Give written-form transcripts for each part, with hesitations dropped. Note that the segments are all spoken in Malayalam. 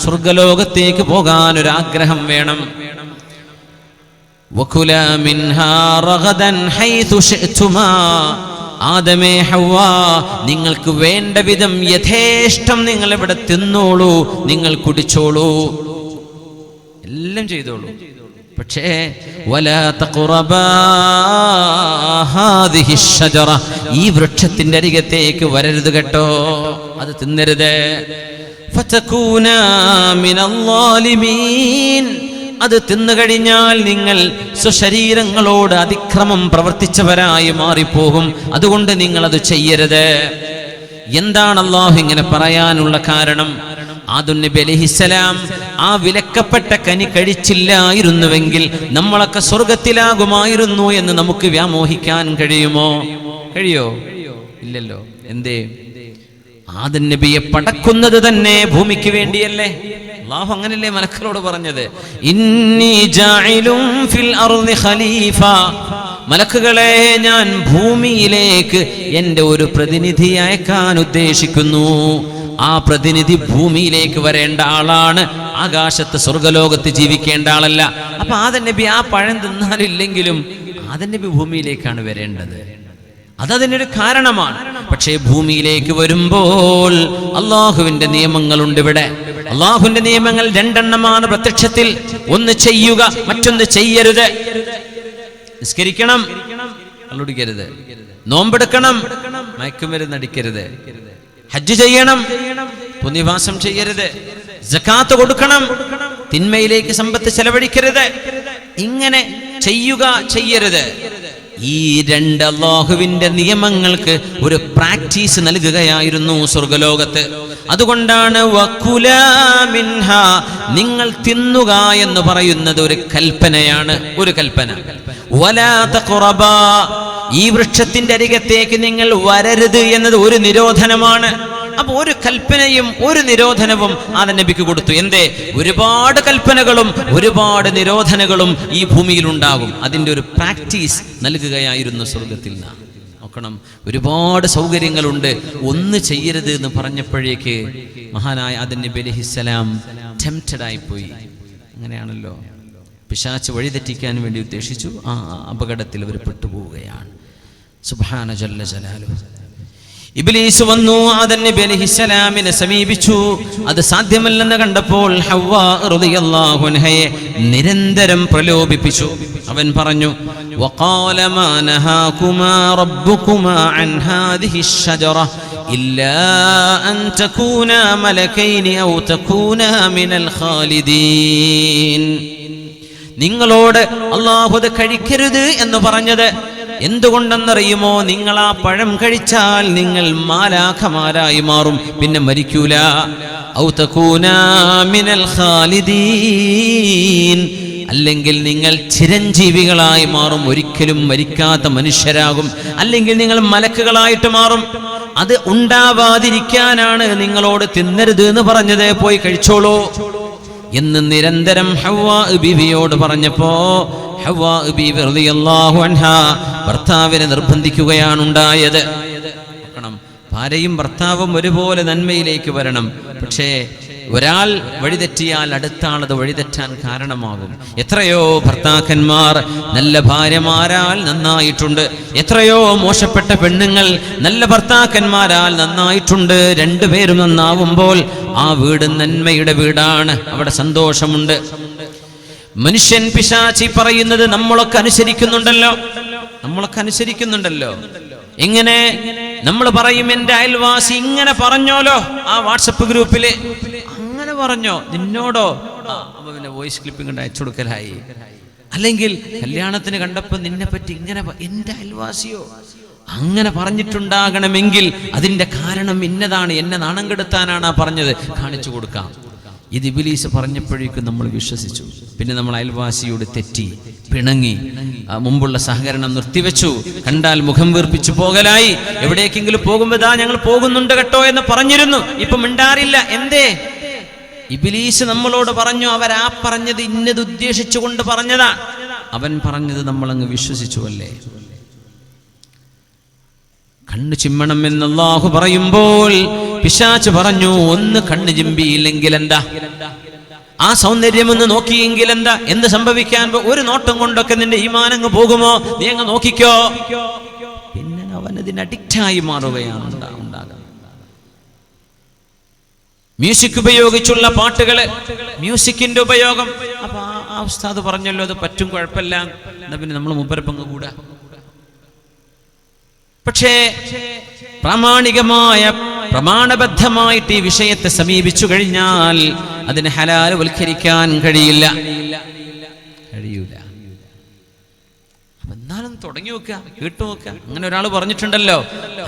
സ്വർഗലോകത്തേക്ക് പോകാൻ ഒരു ആഗ്രഹം വേണം. വകുലാ മിൻഹാ റഗദൻ ഹൈതു ശിഅ്തുമാ, ആദമേ ഹവ്വ, നിങ്ങൾക്ക് വേണ്ട വിധം യഥേഷ്ടം നിങ്ങൾ ഇവിടെ തിന്നോളൂ, നിങ്ങൾ കുടിച്ചോളൂ, എല്ലാം ചെയ്തോളൂ. പക്ഷേ വലാ തഖറബാ ഹാദിഹി ശജറ, ഈ വൃക്ഷത്തിന്റെ അരികത്തേക്ക് വരരുത് കേട്ടോ, അത് തിന്നരുത്. ഫതകൂനാ മിനൽ ളാലിമീൻ, അത് തിന്നുകഴിഞ്ഞാൽ നിങ്ങൾ സ്വശരീരങ്ങളോട് അതിക്രമം പ്രവർത്തിച്ചവരായി മാറിപ്പോകും. അതുകൊണ്ട് നിങ്ങൾ അത് ചെയ്യരുത്. എന്താണ് അല്ലാഹു ഇങ്ങനെ പറയാനുള്ള കാരണം? ആദം നബി അലൈഹിസ്സലാം ആ വിലക്കപ്പെട്ട കനി കഴിച്ചില്ലായിരുന്നുവെങ്കിൽ നമ്മളൊക്കെ സ്വർഗത്തിലാകുമായിരുന്നു എന്ന് നമുക്ക് വ്യാമോഹിക്കാൻ കഴിയുമോ? കഴിയോ? ഇല്ലല്ലോ. എന്തേ? ആദം നബിയെ പടക്കുന്നത് തന്നെ ഭൂമിക്ക് വേണ്ടിയല്ലേ? അല്ലാഹു അങ്ങനല്ലേ മലക്കുകളോട് പറഞ്ഞത്, ഇന്നി ജാഇലുൻ ഫിൽ അർളി ഖലീഫ, മലക്കുകളെ ഞാൻ ഭൂമിയിലേക്ക് എൻ്റെ ഒരു പ്രതിനിധിയെ അയക്കാൻ ഉദ്ദേശിക്കുന്നു. ആ പ്രതിനിധി ഭൂമിയിലേക്ക് വരേണ്ട ആളാണ്, ആകാശത്ത് സ്വർഗലോകത്ത് ജീവിക്കേണ്ട ആളല്ല. അപ്പൊ ആദം നബി ആ പഴം തിന്നാലില്ലെങ്കിലും ആദം നബി ഭൂമിയിലേക്കാണ് വരേണ്ടത്. അതതിനൊരു കാരണമാണ്. പക്ഷേ ഭൂമിയിലേക്ക് വരുമ്പോൾ അള്ളാഹുവിന്റെ നിയമങ്ങളുണ്ട്. ഇവിടെ അള്ളാഹുവിന്റെ നിയമങ്ങൾ രണ്ടെണ്ണമാണ് പ്രത്യക്ഷത്തിൽ. ഒന്ന് ചെയ്യുക, മറ്റൊന്ന് ചെയ്യരുത്. നിസ്കരിക്കണം, കള്ളുടിക്കരുത്. നോമ്പെടുക്കണം, മയക്കുമരുന്ന് അടിക്കരുത്. ഹജ്ജ് ചെയ്യണം, പുണ്യവാസം ചെയ്യരുത്. സകാത്ത് കൊടുക്കണം, തിന്മയിലേക്ക് സമ്പത്ത് ചെലവഴിക്കരുത്. ഇങ്ങനെ ചെയ്യുക, ചെയ്യരുത്. ഈ രണ്ട് അല്ലാഹുവിന്റെ നിയമങ്ങൾക്ക് ഒരു പ്രാക്ടീസ് നൽകുകയായിരുന്നു സ്വർഗലോകത്ത്. അതുകൊണ്ടാണ് വകുലാ മിൻഹാ, നിങ്ങൾ തിന്നുക എന്ന് പറയുന്നത് ഒരു കൽപ്പനയാണ്, ഒരു കൽപ്പന. വലാ തഖറബാ, ഈ വൃക്ഷത്തിന്റെ അരികത്തേക്ക് നിങ്ങൾ വരരുത് എന്നത് ഒരു നിരോധനമാണ്. അപ്പൊ ഒരു കൽപ്പനയും ഒരു നിരോധനവും ആദം നബിക്ക് കൊടുത്തു. എന്തേ? ഒരുപാട് കൽപ്പനകളും ഒരുപാട് നിരോധനങ്ങളും ഈ ഭൂമിയിൽ ഉണ്ടാകും. അതിൻ്റെ ഒരു പ്രാക്ടീസ് നൽകുകയായിരുന്നു സ്വർഗത്തിൽ. നോക്കണം, ഒരുപാട് സൗകര്യങ്ങളുണ്ട്. ഒന്ന് ചെയ്യരുത് എന്ന് പറഞ്ഞപ്പോഴേക്ക് മഹാനായ ആദം നബി അലൈഹിസ്സലാം ടെംപ്റ്റഡ് ആയിപ്പോയി. അങ്ങനെയാണല്ലോ, പിശാച് വഴിതെറ്റിക്കാൻ വേണ്ടി ഉദ്ദേശിച്ചു. ആ അപകടത്തിൽ അവർ പെട്ടുപോവുകയാണ്. സുബ്ഹാന ജല്ല ജലാലുഹു. ഇബ്ലീസ് വന്നു ആദം നബി അലൈഹിസ്സലാമിനെ സമീപിച്ചു. അത് സാധ്യമല്ലെന്ന് കണ്ടപ്പോൾ ഹവ്വ റളിയല്ലാഹു അൻഹയെ നിരന്തരം പ്രലോഭിപ്പിച്ചു. അവൻ പറഞ്ഞു, വഖാല മാ നഹാകുമാ റബ്ബുകുമാ അൻ ഹാദിഹി ശജറ ഇല്ലാ അൻ തകൂനാ മലകൈനി ഔ തകൂനാ മിനൽ ഖാലിദീൻ. നിങ്ങളോട് അല്ലാഹു അത് കഴിക്കരുത് എന്ന് പറഞ്ഞത് എന്തുകൊണ്ടെന്നറിയുമോ? നിങ്ങൾ ആ പഴം കഴിച്ചാൽ നിങ്ങൾ മാലാഖമാരായി മാറും, പിന്നെ മരിക്കൂല. ഔ തകൂനാ മിനൽ ഖാലിദീൻ, അല്ലെങ്കിൽ നിങ്ങൾ ചിരഞ്ജീവികളായി മാറും, ഒരിക്കലും മരിക്കാത്ത മനുഷ്യരാകും. അല്ലെങ്കിൽ നിങ്ങൾ മലക്കുകളായിട്ട് മാറും. അത് ഉണ്ടാവാതിരിക്കാനാണ് നിങ്ങളോട് തിന്നരുത് എന്ന് പറഞ്ഞത്. പോയി കഴിച്ചോളൂ എന്ന് നിരന്തരം ഹവ്വാ ബീവിയോട് പറഞ്ഞപ്പോ ഹവ്വാ ബീവി റളിയല്ലാഹു അൻഹാ ഭർത്താവിനെ നിർബന്ധിക്കുകയാണ് ഉണ്ടായത്. ഭാര്യയും ഭർത്താവും ഒരുപോലെ നന്മയിലേക്ക് വരണം. പക്ഷേ ഒരാൾ വഴിതെറ്റിയാൽ അടുത്ത ആളത് വഴിതെറ്റാൻ കാരണമാകും. എത്രയോ ഭർത്താക്കന്മാർ നല്ല ഭാര്യമാരാൽ നന്നായിട്ടുണ്ട്. എത്രയോ മോശപ്പെട്ട പെണ്ണുങ്ങൾ നല്ല ഭർത്താക്കന്മാരാൽ നന്നായിട്ടുണ്ട്. രണ്ടുപേരും നന്നാവുമ്പോൾ ആ വീട് നന്മയുടെ വീടാണ്, അവിടെ സന്തോഷമുണ്ട്. മനുഷ്യൻ പിശാചി പറയുന്നത് നമ്മളൊക്കെ അനുസരിക്കുന്നുണ്ടല്ലോ. എങ്ങനെ? നമ്മൾ പറയും, എന്റെ അയൽവാസി ഇങ്ങനെ പറഞ്ഞോലോ ആ വാട്സപ്പ് ഗ്രൂപ്പില്, അങ്ങനെ പറഞ്ഞോ നിന്നോടോ, അപ്പൊ പിന്നെ വോയിസ് ക്ലിപ്പിംഗ് അയച്ചു കൊടുക്കലായി. അല്ലെങ്കിൽ കല്യാണത്തിന് കണ്ടപ്പോ നിന്നെ പറ്റി ഇങ്ങനെ, എന്റെ അയൽവാസിയോ അങ്ങനെ പറഞ്ഞിട്ടുണ്ടാകണമെങ്കിൽ അതിന്റെ കാരണം ഇന്നതാണ്, എന്നെ നാണം കെടുത്താനാണ് പറഞ്ഞത്, കാണിച്ചു കൊടുക്കാം. ഇത് ഇബ്ലീസ് പറഞ്ഞപ്പോഴേക്കും നമ്മൾ വിശ്വസിച്ചു. പിന്നെ നമ്മൾ അയൽവാസിയോട് തെറ്റി, പിണങ്ങി, മുമ്പുള്ള സഹകരണം നിർത്തിവെച്ചു. കണ്ടാൽ മുഖം വീർപ്പിച്ചു പോകലായി. എവിടേക്കെങ്കിലും പോകുമ്പോ ദാ ഞങ്ങൾ പോകുന്നുണ്ട് കേട്ടോ എന്ന് പറഞ്ഞിരുന്നു, ഇപ്പൊ മിണ്ടാറില്ല. എന്തേ? ഇബ്ലീസ് നമ്മളോട് പറഞ്ഞു, അവരാ പറഞ്ഞത് ഇന്നത് ഉദ്ദേശിച്ചുകൊണ്ട് പറഞ്ഞതാ. അവൻ പറഞ്ഞത് നമ്മളങ്ങ് വിശ്വസിച്ചു അല്ലേ? കണ്ണു ചിമ്മണം എന്ന് അല്ലാഹു പറയുമ്പോൾ പിശാച് പറഞ്ഞു, ഒന്ന് കണ്ണു ചിമ്പിയില്ലെങ്കിൽ എന്താ, ആ സൗന്ദര്യം ഒന്ന് നോക്കിയെങ്കിൽ എന്താ, എന്ത് സംഭവിക്കാൻ, ഒരു നോട്ടം കൊണ്ടൊക്കെ നിന്റെ ഈമാൻ അങ്ങ് പോകുമോ, നീ അങ്ങ് നോക്കിക്കോ. പിന്നെ അവനതിന് അഡിക്റ്റായി മാറുകയാണ് ഉണ്ടാകുന്നത്. മ്യൂസിക് ഉപയോഗിച്ചുള്ള പാട്ടുകള്, മ്യൂസിക്കിന്റെ ഉപയോഗം. അപ്പൊ ആ ഉസ്താദ് പറഞ്ഞല്ലോ അത് പറ്റും, കുഴപ്പമില്ല, എന്നാ പിന്നെ നമ്മൾ മുമ്പരപ്പങ്ങ് കൂടാ. പക്ഷേ പ്രാമാണികമായ പ്രമാണബദ്ധമായിട്ട് ഈ വിഷയത്തെ സമീപിച്ചു കഴിഞ്ഞാൽ അതിന് ഹലാൽ വൽക്കരിക്കാൻ കഴിയൂല. എന്നാലും തുടങ്ങി വെക്കുക, കേട്ടു നോക്കുക. അങ്ങനെ ഒരാൾ പറഞ്ഞിട്ടുണ്ടല്ലോ,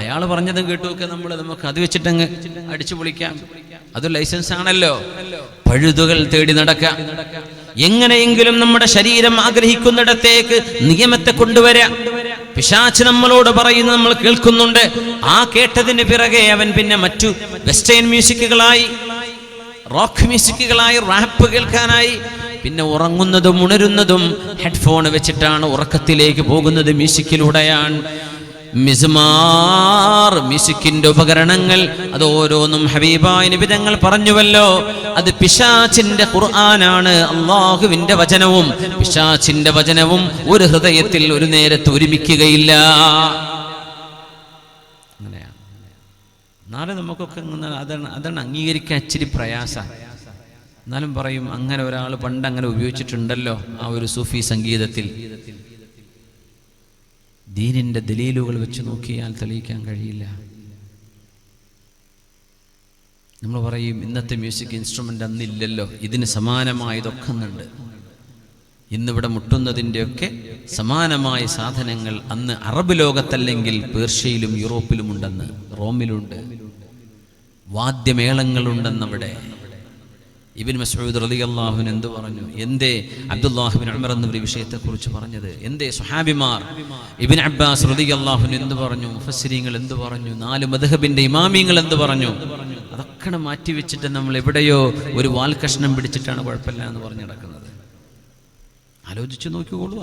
അയാൾ പറഞ്ഞതും കേട്ടു നോക്കുക. നമുക്ക് അത് വെച്ചിട്ടങ്ങ് അടിച്ചു പൊളിക്കാം. അത് ലൈസൻസ് ആണല്ലോ. പഴുതുകൾ തേടി നടക്കുക. എങ്ങനെയെങ്കിലും നമ്മുടെ ശരീരം ആഗ്രഹിക്കുന്നിടത്തേക്ക് നിയമത്തെ കൊണ്ടുവരാം. പിശാച് നമ്മളോട് പറയുന്നത് നമ്മൾ കേൾക്കുന്നുണ്ട്. ആ കേട്ടതിന് പിറകെ അവൻ പിന്നെ മറ്റു വെസ്റ്റേൺ മ്യൂസിക്കുകളായി, റോക്ക് മ്യൂസിക്കുകളായി, റാപ്പ് കേൾക്കാനായി. പിന്നെ ഉറങ്ങുന്നതും ഉണരുന്നതും ഹെഡ്ഫോൺ വെച്ചിട്ടാണ്. ഉറക്കത്തിലേക്ക് പോകുന്നത് മ്യൂസിക്കിലൂടെയാണ്. മിസ്മാർ, മ്യൂസിക്കിന്റെ ഉപകരണങ്ങൾ, അത് ഓരോന്നും ഹബീബായ നബി തങ്ങൾ പറഞ്ഞുവല്ലോ, അത് പിശാചിന്റെ ഖുർആനാണ്. അല്ലാഹുവിന്റെ വചനവും പിശാചിന്റെ വചനവും ഒരു ഹൃദയത്തിൽ ഒരു നേരത്ത് ഒരുമിക്കുകയില്ല. അങ്ങനെയാണ്. നാളെ നമുക്കൊക്കെ അതാണ് അംഗീകരിക്കാൻ ഇച്ചിരി പ്രയാസം. എന്നാലും പറയും, അങ്ങനെ ഒരാൾ പണ്ട് അങ്ങനെ ഉപയോഗിച്ചിട്ടുണ്ടല്ലോ ആ ഒരു സൂഫി സംഗീതത്തിൽ. ദീനിന്റെ ദലീലുകൾ വെച്ച് നോക്കിയാൽ തെളിയിക്കാൻ കഴിയില്ല. നമ്മൾ പറയും ഇന്നത്തെ മ്യൂസിക് ഇൻസ്ട്രുമെന്റ് അന്നില്ലല്ലോ, ഇതിന് സമാനമായതൊക്കെ ഉണ്ട്. ഇന്നിവിടെ മുട്ടുന്നതിൻ്റെയൊക്കെ സമാനമായ സാധനങ്ങൾ അന്ന് അറബ് ലോകത്തല്ലെങ്കിൽ പേർഷ്യയിലും യൂറോപ്പിലും ഉണ്ടെന്ന്, റോമിലുണ്ട്. വാദ്യമേളങ്ങളുണ്ടെന്നവിടെ. ഇബ്നു മസ്ഊദ് റളിയല്ലാഹു അൻഹു എന്തു പറഞ്ഞു, എന്തേ അബ്ദുല്ലാഹ് ഇബ്നു ഉമർ എന്നൊരു വിഷയത്തെക്കുറിച്ച് പറഞ്ഞത്, എന്തേ സ്വഹാബിമാർ, ഇബ്നു അബ്ബാസ് റളിയല്ലാഹു അൻഹു എന്തു പറഞ്ഞു, മുഫസ്സിരീങ്ങൾ എന്തു പറഞ്ഞു, 4 മദ്ഹബിന്റെ ഇമാമിങ്ങൾ എന്തു പറഞ്ഞു, അതൊക്കെ മാറ്റി വെച്ചിട്ട് നമ്മൾ എവിടെയോ ഒരു വാൽ കഷ്ണം പിടിച്ചിട്ടാണ് കുഴപ്പമില്ല എന്ന് പറഞ്ഞു നടക്കുന്നത്. ആലോചിച്ചു നോക്കിക്കോളൂ.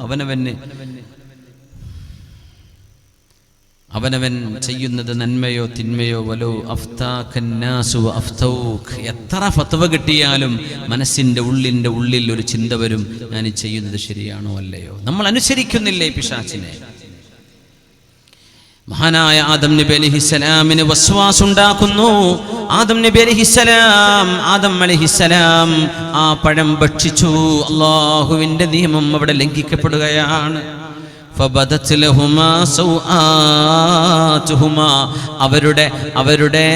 അവനവൻ ചെയ്യുന്നത് നന്മയോ തിന്മയോ, വലോ അഫ്താഖന്നാസു അഫ്തൗഖ്, എത്ര ഫത്വ കിട്ടിയാലും മനസ്സിന്റെ ഉള്ളിൽ ഒരു ചിന്ത വരും, ഞാൻ ചെയ്യുന്നത് ശരിയാണോ അല്ലയോ. നമ്മൾ അനുസരിക്കുന്നില്ലേ പിശാചിനെ. മഹാനായ ആദം നബി അലൈഹിസ്സലാമിന് വസ്വാസ് ഉണ്ടാക്കുന്നു. ആദം നബി അലൈഹിസ്സലാം ആ പഴം ഭക്ഷിച്ചു. അല്ലാഹുവിന്റെ നിയമം അവിടെ ലംഘിക്കപ്പെടുകയാണ്. അവരുടെ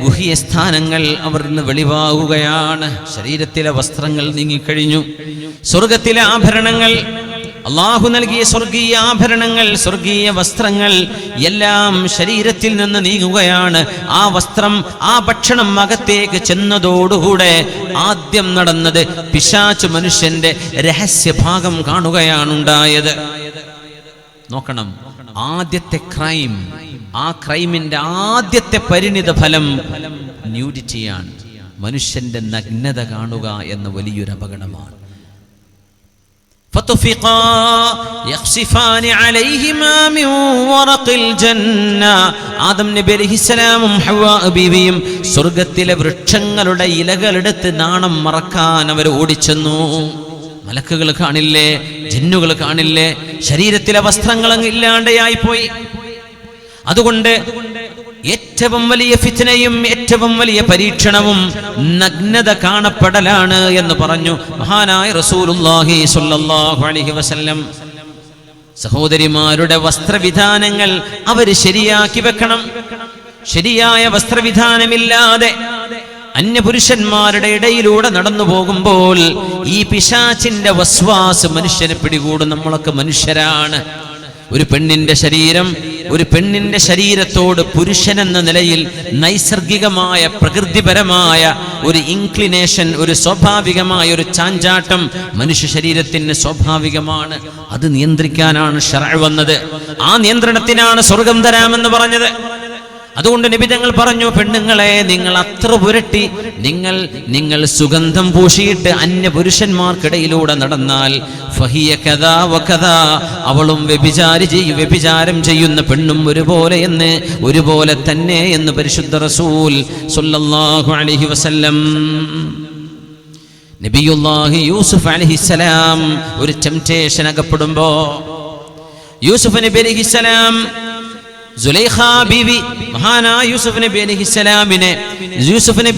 ഗുഹ്യ സ്ഥാനങ്ങൾ അവർന്ന് വെളിവാകുകയാണ്. ശരീരത്തിലെ വസ്ത്രങ്ങൾ നീങ്ങിക്കഴിഞ്ഞു. സ്വർഗത്തിലെ ആഭരണങ്ങൾ, അള്ളാഹു നൽകിയ സ്വർഗീയ ആഭരണങ്ങൾ, സ്വർഗീയ വസ്ത്രങ്ങൾ എല്ലാം ശരീരത്തിൽ നിന്ന് നീങ്ങുകയാണ്. ആ വസ്ത്രം, ആ ഭക്ഷണം അകത്തേക്ക് ചെന്നതോടുകൂടെ ആദ്യം നടന്നത് പിശാച് മനുഷ്യന്റെ രഹസ്യഭാഗം കാണുകയാണ് ഉണ്ടായത്. നോക്കണം, ആദ്യത്തെ ക്രൈം, ആ ക്രൈമിന്റെ ആദ്യത്തെ പരിണിത ഫലം ന്യൂഡിറ്റിയാണ്. മനുഷ്യന്റെ നഗ്നത കാണുക എന്ന വലിയൊരു അപകടമാണ്. ആദം നബി അലൈഹിസ്സലാമും ഹവ്വാ ബീവിയും സ്വർഗത്തിലെ വൃക്ഷങ്ങളുടെ ഇലകളെടുത്ത് നാണം മറക്കാൻ അവർ ഓടിച്ചെന്നു. മലക്കുകൾ കാണില്ലേ, ജിന്നുകൾ കാണില്ലേ, ശരീരത്തിലെ വസ്ത്രങ്ങൾ ഇല്ലാണ്ടായി പോയി. അതുകൊണ്ട് ഏറ്റവും വലിയ ഫിത്നയും ഏറ്റവും വലിയ പരീക്ഷണവും നഗ്നത കാണപ്പെടലാണ് എന്ന് പറഞ്ഞു മഹാനായ റസൂലുള്ളാഹി സ്വല്ലല്ലാഹു അലൈഹി വസല്ലം. സഹോദരിമാരുടെ വസ്ത്രവിധാനങ്ങൾ അവർ ശരിയാക്കി വെക്കണം. ശരിയായ വസ്ത്രവിധാനമില്ലാതെ അന്യപുരുഷന്മാരുടെ ഇടയിലൂടെ നടന്നു പോകുമ്പോൾ ഈ പിശാചിന്റെ വസ്വാസ് മനുഷ്യനെ പിടികൂടും. നമ്മളൊക്കെ മനുഷ്യരാണ്. ഒരു പെണ്ണിന്റെ ശരീരത്തോട് പുരുഷൻ എന്ന നിലയിൽ നൈസർഗികമായ പ്രകൃതിപരമായ ഒരു ഇൻക്ലിനേഷൻ, ഒരു സ്വാഭാവികമായ ഒരു ചാഞ്ചാട്ടം മനുഷ്യ ശരീരത്തിന് സ്വാഭാവികമാണ്. അത് നിയന്ത്രിക്കാനാണ് ശർഅ് വന്നത്. ആ നിയന്ത്രണത്തിനാണ് സ്വർഗം തരാമെന്ന് പറഞ്ഞത്. അതുകൊണ്ട് നബി തങ്ങൾ പറഞ്ഞു, പെണ്ണുങ്ങളെ നിങ്ങൾ അത്ര പുരട്ടി നിങ്ങൾ സുഗന്ധം പൂശിയിട്ട് അന്യ പുരുഷന്മാർക്കിടയിലൂടെ നടന്നാൽ ഫഹിയ കദാ വകദാ, അവളും വ്യഭിചാരം ചെയ്യുന്ന പെണ്ണും ഒരുപോലെ തന്നെ എന്ന് പരിശുദ്ധ റസൂൽ സ്വല്ലല്ലാഹു അലൈഹി വസല്ലം. നബിയുല്ലാഹി യൂസുഫ് അലൈഹിസ്സലാം ഒരു ടെംപ്റ്റേഷൻ അകപ്പെടുമ്പോ യൂസുഫ് നബി അലൈഹിസ്സലാം സുലൈഖ ബീവി മഹാനായ യൂസുഫ് നബി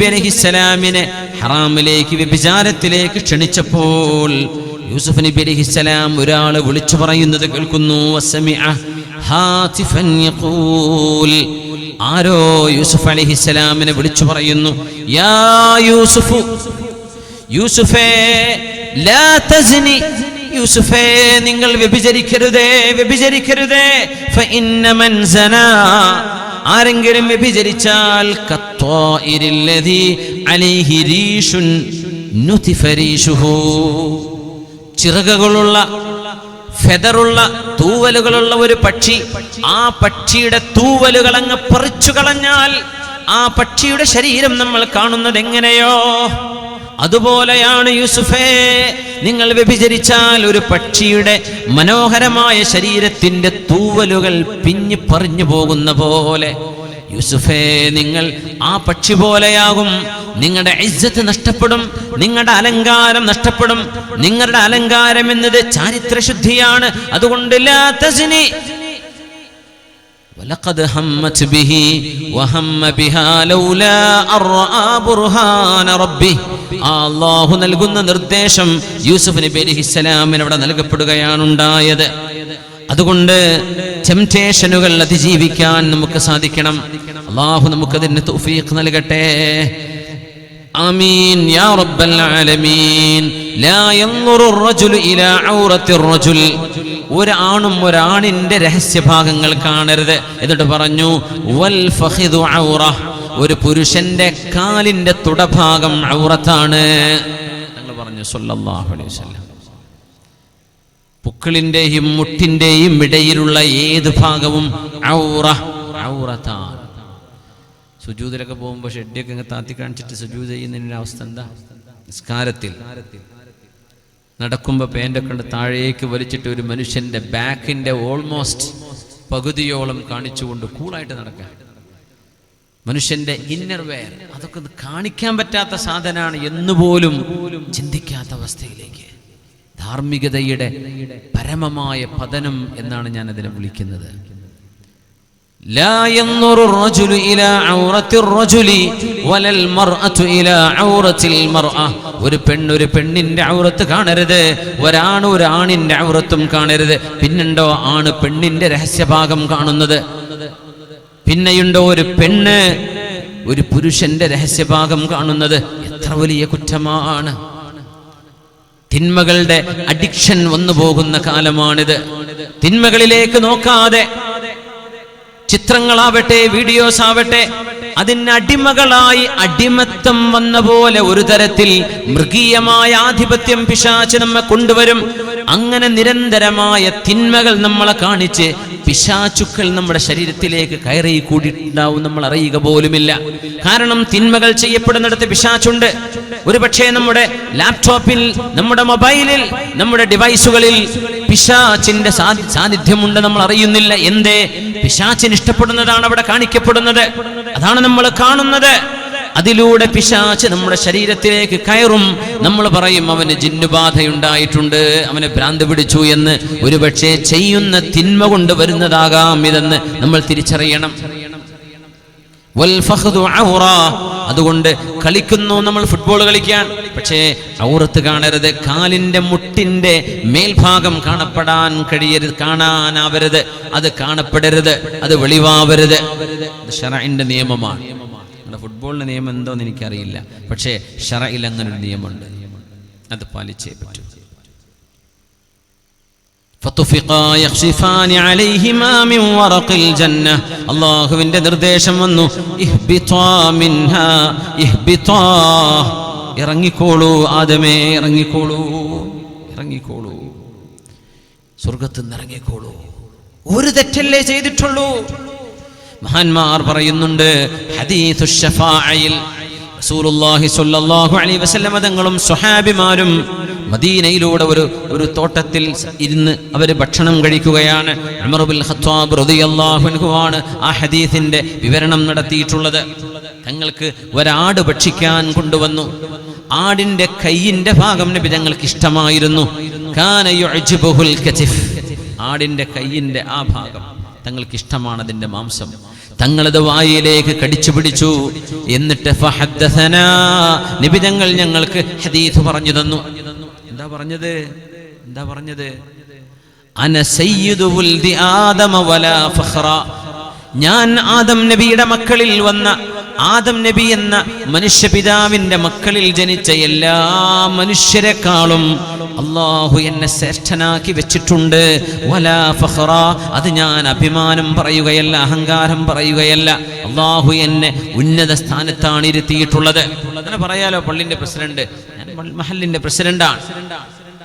അലൈഹിസ്സലാമിനെ ഹറാമിലേക്ക് വ്യഭിചാരത്തിലേക്ക് ക്ഷണിച്ചപ്പോൾ യൂസുഫ് നബി അലൈഹിസ്സലാം ഒരാള് വിളിച്ചു പറയുന്നത് കേൾക്കുന്നു. ആരോ യൂസുഫ് അലൈഹിസ്സലാമിനെ വിളിച്ചു പറയുന്നു, യാ യൂസുഫ്, യൂസുഫേ ലാ തസ്നി, യൂസുഫേ നിങ്ങൾ വ്യഭിചരിക്കരുതേ. ഫഇന്ന മൻ സനാ, ആരെങ്കിലും വ്യഭിചരിച്ചാൽ കത്വാഇരില്ലദി അലൈഹി റീഷുൻ നുതിഫ റീഷുഹു, ചിറകുകളുള്ള ഫെദറുള്ള തൂവലുകളുള്ള ഒരു പക്ഷി, ആ പക്ഷിയുടെ തൂവലുകൾ അങ്ങ് പറിച്ചു കളഞ്ഞാൽ ആ പക്ഷിയുടെ ശരീരം നമ്മൾ കാണുന്നത് എങ്ങനെയോ അതുപോലെയാണ് യൂസുഫേ, നിങ്ങൾ വ്യഭിചരിച്ചാൽ ഒരു പക്ഷിയുടെ മനോഹരമായ ശരീരത്തിന്റെ തൂവലുകൾ പിഞ്ഞു പറഞ്ഞു പോകുന്ന പോലെ യൂസുഫേ നിങ്ങൾ ആ പക്ഷി പോലെയാകും. നിങ്ങളുടെ ഇസ്സത്ത് നഷ്ടപ്പെടും, നിങ്ങളുടെ അലങ്കാരം നഷ്ടപ്പെടും. നിങ്ങളുടെ അലങ്കാരം എന്നത് ചാരിത്രശുദ്ധിയാണ്. അതുകൊണ്ട് ലാ തസ്നി വലഖദ് ഹമ്മത് ബിഹി വഹമ്മ ബിഹാ ലൗലാ അർആ ബുർഹാന റബ്ബി. അല്ലാഹു നൽകുന്ന നിർദ്ദേശം യൂസുഫ് നബി അലൈഹിസ്സലാമിന് അവിടെ നൽകപ്പെടുകയാണ് ഉണ്ടായത്. അതുകൊണ്ട് ടെംപ്റ്റേഷനുകൾ അതിജീവിക്കാൻ നമുക്ക് സാധിക്കണം. അല്ലാഹു നമുക്കതിന് തൗഫീഖ് നൽകട്ടെ. ആമീൻ യാ റബ്ബൽ ആലമീൻ. ലാ യൻദുറു الرجل ഇലാ ഔറത്തി الرجل, ഒരു ആണും ഒരാണിന്റെ രഹസ്യഭാഗങ്ങൾ കാണരുത്. എന്നിട്ട് പറഞ്ഞു വൽ ഫഖിദു ഔറ, ഒരു പുരുഷന്റെ കാലിന്റെ തുടഭാഗം ഔറത്താണ്. ഞങ്ങൾ പറഞ്ഞു സല്ലല്ലാഹു അലൈഹി വസല്ലം, പുക്കിളിന്റെയും മുട്ടിന്റെയും ഇടയിലുള്ള ഏത് ഭാഗവും ഔറത്താണ്. സുജൂദിലൊക്കെ പോകുമ്പോൾ ഷെഡിയൊക്കെ ഇങ്ങനെ താത്തി കാണിച്ചിട്ട് സുജൂദ് ചെയ്യുന്നതിൻ്റെ അവസ്ഥ എന്താ? നിസ്കാരത്തിൽ നടക്കുമ്പോൾ പേൻ്റൊക്കെ കൊണ്ട് താഴേക്ക് വലിച്ചിട്ട് ഒരു മനുഷ്യന്റെ ബാക്കിന്റെ ഓൾമോസ്റ്റ് പകുതിയോളം കാണിച്ചുകൊണ്ട് കൂളായിട്ട് നടക്കാൻ, മനുഷ്യന്റെ ഇന്നർ വെയർ അതൊക്കെ കാണിക്കാൻ പറ്റാത്ത സാധനമാണ് എന്നുപോലും ചിന്തിക്കാത്ത അവസ്ഥയിലേക്ക് ധാർമ്മികതയുടെ പരമമായ പതനം എന്നാണ് ഞാൻ അതിനെ വിളിക്കുന്നത്. ലാ യൻദുറു الرجل ഇലാ ഔറത്തി الرجل വലൽ മർഅതു ഇലാ ഔറത്തിൽ മർഅ, ഒരു പെണ്ണിന്റെ ഔറത്ത് കാണരുത്, ഒരു ആണിന്റെ ഔറത്തും കാണരുത്. പിന്നുണ്ടോ ആണ് പെണ്ണിന്റെ രഹസ്യഭാഗം കാണുന്നത്? പിന്നെയുണ്ടോ ഒരു പെണ്ണ് ഒരു പുരുഷന്റെ രഹസ്യഭാഗം കാണുന്നത്? എത്ര വലിയ കുറ്റമാണ്! തിന്മകളുടെ അഡിക്ഷൻ വന്നു പോകുന്ന കാലമാണിത്. തിന്മകളിലേക്ക് നോക്കാതെ ചിത്രങ്ങളാവട്ടെ വീഡിയോസ് ആവട്ടെ അതിന് അടിമകളായി അടിമത്തം വന്ന പോലെ ഒരു തരത്തിൽ മൃഗീയമായ ആധിപത്യം പിശാച് നമ്മെ കൊണ്ടുവരും. അങ്ങനെ നിരന്തരമായ തിന്മകൾ നമ്മളെ കാണിച്ച് പിശാചുക്കൾ നമ്മുടെ ശരീരത്തിലേക്ക് കയറി കൂടിയിട്ടുണ്ടാവും, നമ്മൾ അറിയുക പോലുമില്ല. കാരണം തിന്മകൾ ചെയ്യപ്പെടുന്നിടത്ത് പിശാചുണ്ട്. ഒരുപക്ഷെ നമ്മുടെ ലാപ്ടോപ്പിൽ, നമ്മുടെ മൊബൈലിൽ, നമ്മുടെ ഡിവൈസുകളിൽ പിശാചിന്റെ സാന്നിധ്യമുണ്ട്, നമ്മൾ അറിയുന്നില്ല. എന്തേ? പിശാചിന് ഇഷ്ടപ്പെടുന്നതാണ് അവിടെ കാണിക്കപ്പെടുന്നത്, അതാണ് നമ്മൾ കാണുന്നത്. അതിലൂടെ പിശാച് നമ്മുടെ ശരീരത്തിലേക്ക് കയറും. നമ്മൾ പറയും അവന് ജിന്നുബാധയുണ്ടായിട്ടുണ്ട്, അവന് ഭ്രാന്ത് പിടിച്ചു എന്ന്. ഒരുപക്ഷെ ചെയ്യുന്ന തിന്മ കൊണ്ട് വരുന്നതാകാം ഇതെന്ന് നമ്മൾ തിരിച്ചറിയണം. അതുകൊണ്ട് കളിക്കുന്നു, നമ്മൾ ഫുട്ബോൾ കളിക്കാൻ, പക്ഷേ ഔറത്ത് കാണരുത്. കാലിന്റെ മുട്ടിന്റെ മേൽഭാഗം കാണാനാവരുത്, അത് കാണപ്പെടരുത്, അത് വെളിവാവരുത്. അത് ശറഇന്റെ നിയമമാണ്. ഫുട്ബോളിന്റെ നിയമം എന്തോന്ന് എനിക്കറിയില്ല, പക്ഷേ ശറഇൽ അങ്ങനെ ഒരു നിയമമുണ്ട്, അത് പാലിച്ചേ പറ്റൂ. അല്ലാഹുവിന്റെ നിർദ്ദേശം വന്നു, ഇറങ്ങിക്കോളൂ ആദമേ, ഇറങ്ങിക്കോളൂ, സ്വർഗത്തിൽ നിന്ന് ഇറങ്ങിക്കോളൂ. ഒരു തെറ്റല്ലേ ചെയ്തിട്ടുള്ളൂ, മഹാന്മാർ പറയുന്നുണ്ട് ഹദീസുശ് ശഫാഅയിൽ റസൂലുള്ളാഹി സ്വല്ലല്ലാഹു അലൈഹി വസല്ലം തങ്ങളും സ്വഹാബിമാരും മദീനയിലൂടെ ഒരു തോട്ടത്തിൽ ഇരുന്ന് അവർ ഭക്ഷണം കഴിക്കുകയാണ്. ഉമർ ഇബ്നുൽ ഖത്താബ് റളിയല്ലാഹു അൻഹു ആണ് ആ ഹദീസിന്റെ വിവരണം നടത്തിയിട്ടുള്ളത്. തങ്ങൾക്ക് ഒരാട് ഭക്ഷിക്കാൻ കൊണ്ടുവന്നു. ആടിന്റെ കൈയിന്റെ ഭാഗം നബി തങ്ങൾക്ക് ഇഷ്ടമായിരുന്നു. കാന യുഅ്ജിബുൽ കതിഫ്, ആടിന്റെ കൈയിന്റെ ആ ഭാഗം തങ്ങൾക്ക് ഇഷ്ടമാണ്, അതിന്റെ മാംസം. തങ്ങളത് വായിലേക്ക് കടിച്ചു പിടിച്ചു. എന്നിട്ട് ഫഹദ്ദസനാ, നബി തങ്ങൾ ഞങ്ങൾക്ക് ഹദീസ് പറഞ്ഞു തന്നു. എന്താ പറഞ്ഞത്? അന സയ്യിദു വൽദി ആദമ വലാ ഫഖറ, ഞാൻ ആദം നബിയുടെ മക്കളിൽ വന്ന ആദം നബി എന്ന മനുഷ്യപിതാവിന്റെ മക്കളിൽ ജനിച്ച എല്ലാ മനുഷ്യരെക്കാളും അല്ലാഹു എന്നെ ശ്രേഷ്ഠനാക്കി വെച്ചിട്ടുണ്ട്. വലാ ഫഖറ, അത് ഞാൻ അഭിമാനം പറയുകയല്ല, അഹങ്കാരം പറയുകയല്ല. അല്ലാഹു എന്നെ ഉന്നത സ്ഥാനത്താണ് ഇരുത്തിയിട്ടുള്ളത്. അങ്ങനെ പറയാലോ, പള്ളിന്റെ പ്രസിഡന്റ്, ഞാൻ മഹല്ലിന്റെ പ്രസിഡന്റാണ്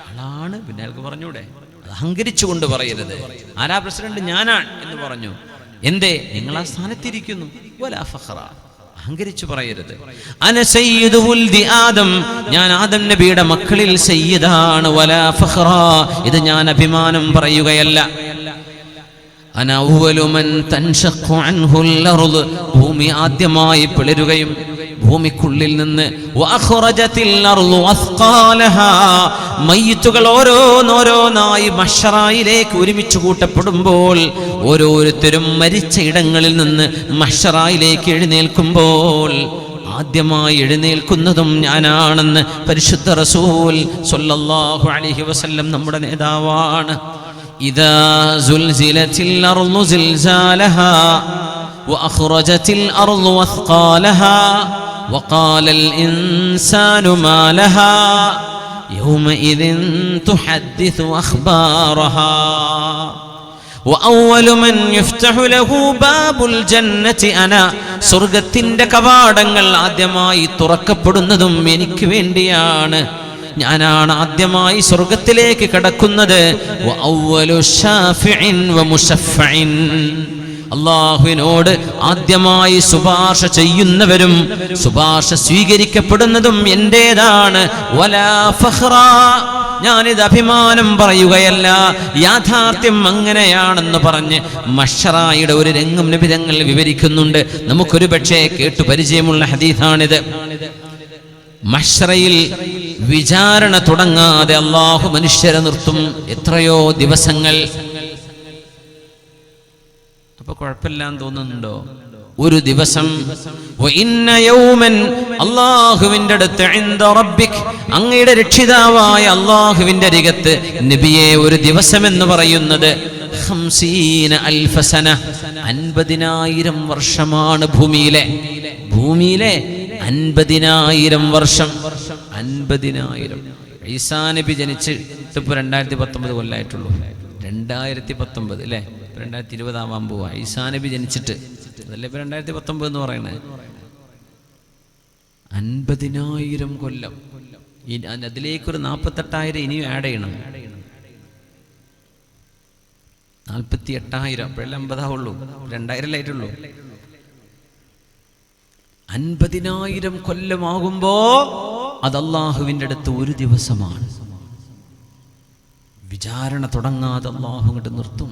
ആളാണ്, പിന്നെ അയാൾക്ക് പറഞ്ഞൂടെ? അത് അഹങ്കരിച്ചുകൊണ്ട് പറയരുത്. ആരാ പ്രസിഡന്റ്? ഞാനാണ് എന്ന് പറഞ്ഞു. എന്തേ? നിങ്ങൾ ആ സ്ഥാനത്തിരിക്കുന്നു. വലാ ഫഖറ, അഹങ്കരിച്ചു പറയരുത്. അന സയ്യിദു വൽദി ആദം, ഞാൻ ആദം നബിയുടെ മക്കളിൽ സയ്യിദാണ്. വലാ ഫഖറ, ഇത് ഞാൻ അഭിമാനം പറയുകയല്ല. അന അവ്വലു മൻ തൻഷഖു അൻഹുൽ അർദ്, ഭൂമി ആദ്യമായി പിളരുകയും ഭൂമിക്കുള്ളിൽ നിന്ന് വഅഖറജത്തിൽ അർദു അസ്ഖാലഹാ, മയ്യിത്തുകൾ ഓരോന്നോരോന്നായി മഹ്ശറായിലേക്ക് ഒരുമിച്ച് കൂട്ടപ്പെടുമ്പോൾ ഓരോരുത്തരും മരിച്ച ഇടങ്ങളിൽ നിന്ന് മഹ്ശറായിലേക്ക് എഴുന്നേൽക്കുമ്പോൾ ആദ്യമായി എഴുന്നേൽക്കുന്നതും ഞാനാണെന്ന് പരിശുദ്ധ റസൂൽ സ്വല്ലല്ലാഹു അലൈഹി വസല്ലം നമ്മുടെ നേതാവാണ്. ഇദാ സുൽസിലത്തിൽ അർദു സിൽസാലഹാ വഅഖറജത്തിൽ അർദു അസ്ഖാലഹാ വഖാലൽ ഇൻസാനു മാ ലഹാ യൗമഇദിൻ തുഹദ്ദിസു അഖ്ബാറഹാ വഅവ്വലു മൻ യുഫ്തഹു ലഹു ബാബുൽ ജന്നതി അന, സ്വർഗ്ഗത്തിന്റെ കവാടങ്ങൾ ആദ്യമായി തുറക്കപ്പെടുന്നതും എനിക്ക് വേണ്ടിയാണ്. ഞാനാണ് ആദ്യമായി സ്വർഗ്ഗത്തിലേക്ക് കടക്കുന്നത്. വഅവ്വലു ശാഫിഇൻ വമുശഫഇൻ, അല്ലാഹുവിനോട് ആദ്യമായി ശുപാർശ ചെയ്യുന്നവരും ശുപാർശ സ്വീകരിക്കപ്പെടുന്നതും എന്റേതാണ്. വലാ ഫഖ്റ, ഞാനിത് അഭിമാനം പറയുകയല്ല, യാഥാർത്ഥ്യം അങ്ങനെയാണെന്ന് പറഞ്ഞ് മഹ്ശറായുടെ ഒരു രംഗം നബി തങ്ങൾ വിവരിക്കുന്നുണ്ട്. നമുക്കൊരു പക്ഷേ കേട്ടു പരിചയമുള്ള ഹദീസാണിത്. മഹ്ശറയിൽ വിചാരണ തുടങ്ങാതെ അല്ലാഹു മനുഷ്യരെ നിർത്തും എത്രയോ ദിവസങ്ങൾ. അപ്പൊ കുഴപ്പമില്ലാന്ന് തോന്നുന്നുണ്ടോ? ഒരു ദിവസം അല്ലാഹുവിന്റെ അടുത്ത് ഇൻദ റബ്ബിക്, അങ്ങയുടെ രക്ഷിതാവായ അല്ലാഹുവിന്റെ അരികത്ത് നബിയെ ഒരു ദിവസം എന്ന് പറയുന്നത് 50,000 സന, 50,000 വർഷമാണ്. ഭൂമിയിലെ 50,000 വർഷം. 50,000. ഈസാ നബി ജനിച്ചിട്ട് ഇപ്പൊ 2019 കൊല്ലായിട്ടുള്ളൂ. 2019 അല്ലേ? 2020 ആവാൻ പോവാ. ഈസാ നബി ജനിച്ചിട്ട്, അതല്ലേ ഇപ്പൊ 2019 എന്ന് പറയണേ. 50,000 കൊല്ലം. അതിലേക്കൊരു 48,000 ഇനിയും ആഡ് ചെയ്യണം. 48,000. അപ്പോഴെല്ലാം 50 ആവുള്ളൂ. 2000 ആയിട്ടുള്ളൂ. 50,000 കൊല്ലമാകുമ്പോ അത് അല്ലാഹുവിന്റെ അടുത്ത് ഒരു ദിവസമാണ്. വിചാരണ തുടങ്ങാതെ അല്ലാഹു അങ്ങോട്ട് നിർത്തും.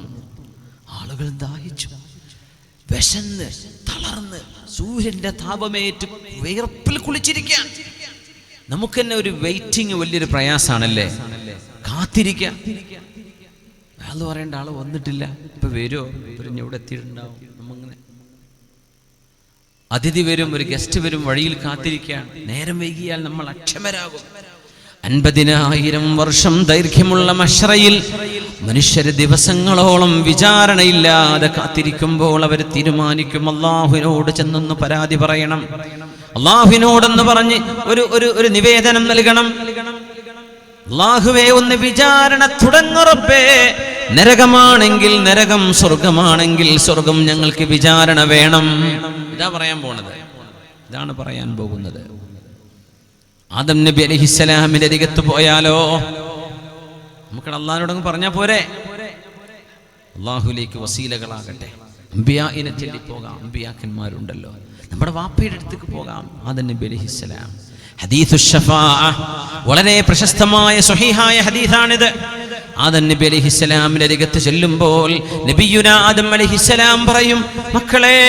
ആളുകൾ ദാഹിച്ചു, വിശന്ന്, തളർന്ന്, സൂര്യന്റെ താപമേറ്റ് വിയർപ്പിൽ കുളിച്ചിരിക്കാൻ. നമുക്ക് തന്നെ ഒരു വെയിറ്റിംഗ് വലിയൊരു പ്രയാസാണല്ലേ? കാത്തിരിക്കാൻ. അയാൾ പറയേണ്ട ആള് വന്നിട്ടില്ല, ഇപ്പൊ വരുമോ, ഇവിടെ എത്തിയിട്ടുണ്ടാവും. നമ്മങ്ങനെ അതിഥി വരും, ഒരു ഗസ്റ്റ് വരും, വഴിയിൽ കാത്തിരിക്കാൻ. നേരം വൈകിയാൽ നമ്മൾ അക്ഷമരാകും. 50,000 വർഷം ദൈർഘ്യമുള്ള മഹ്ശറയിൽ മനുഷ്യര് ദിവസങ്ങളോളം വിചാരണയില്ലാതെ കാത്തിരിക്കുമ്പോൾ അവർ തീരുമാനിക്കും, അല്ലാഹുവിനോട് ചെന്നൊന്ന് പരാതി പറയണം, അല്ലാഹുവിനോടെന്ന് പറഞ്ഞ് ഒരു നിവേദനം നൽകണം. അല്ലാഹുവേ, ഒന്ന് വിചാരണ തുടങ്ങുറപ്പേ. നരകമാണെങ്കിൽ നരകം, സ്വർഗമാണെങ്കിൽ സ്വർഗം, ഞങ്ങൾക്ക് വിചാരണ വേണം. ഇതാ പറയാൻ പോണത്, ഇതാണ് പറയാൻ പോകുന്നത്. ആദം നബി അലൈഹിസ്സലാമിന്റെ അരികത്ത് പോയാലോ? നമുക്ക് അല്ലാഹുവിനോട് പറഞ്ഞാൽ പോരെ? അല്ലാഹുവിലേക്ക് വസീലകളാകട്ടെ. അംബിയാഇനെ ചൊല്ലി പോകാം, അംബിയാക്കന്മാരുണ്ടല്ലോ. നമ്മുടെ വാപ്പയുടെ അടുത്തേക്ക് പോകാം, ആദം നബി അലൈഹിസ്സലാം. ഹദീഥു ശഫാഅ, വളരെ പ്രശസ്തമായ സ്വഹീഹായ ഹദീഥാണിത്. ആദം നബി അലൈഹിസ്സലാമിന്റെ അരികത്ത് ചെല്ലുമ്പോൾ നബിയുനാ ആദം അലൈഹിസ്സലാം പറയും, മക്കളെ,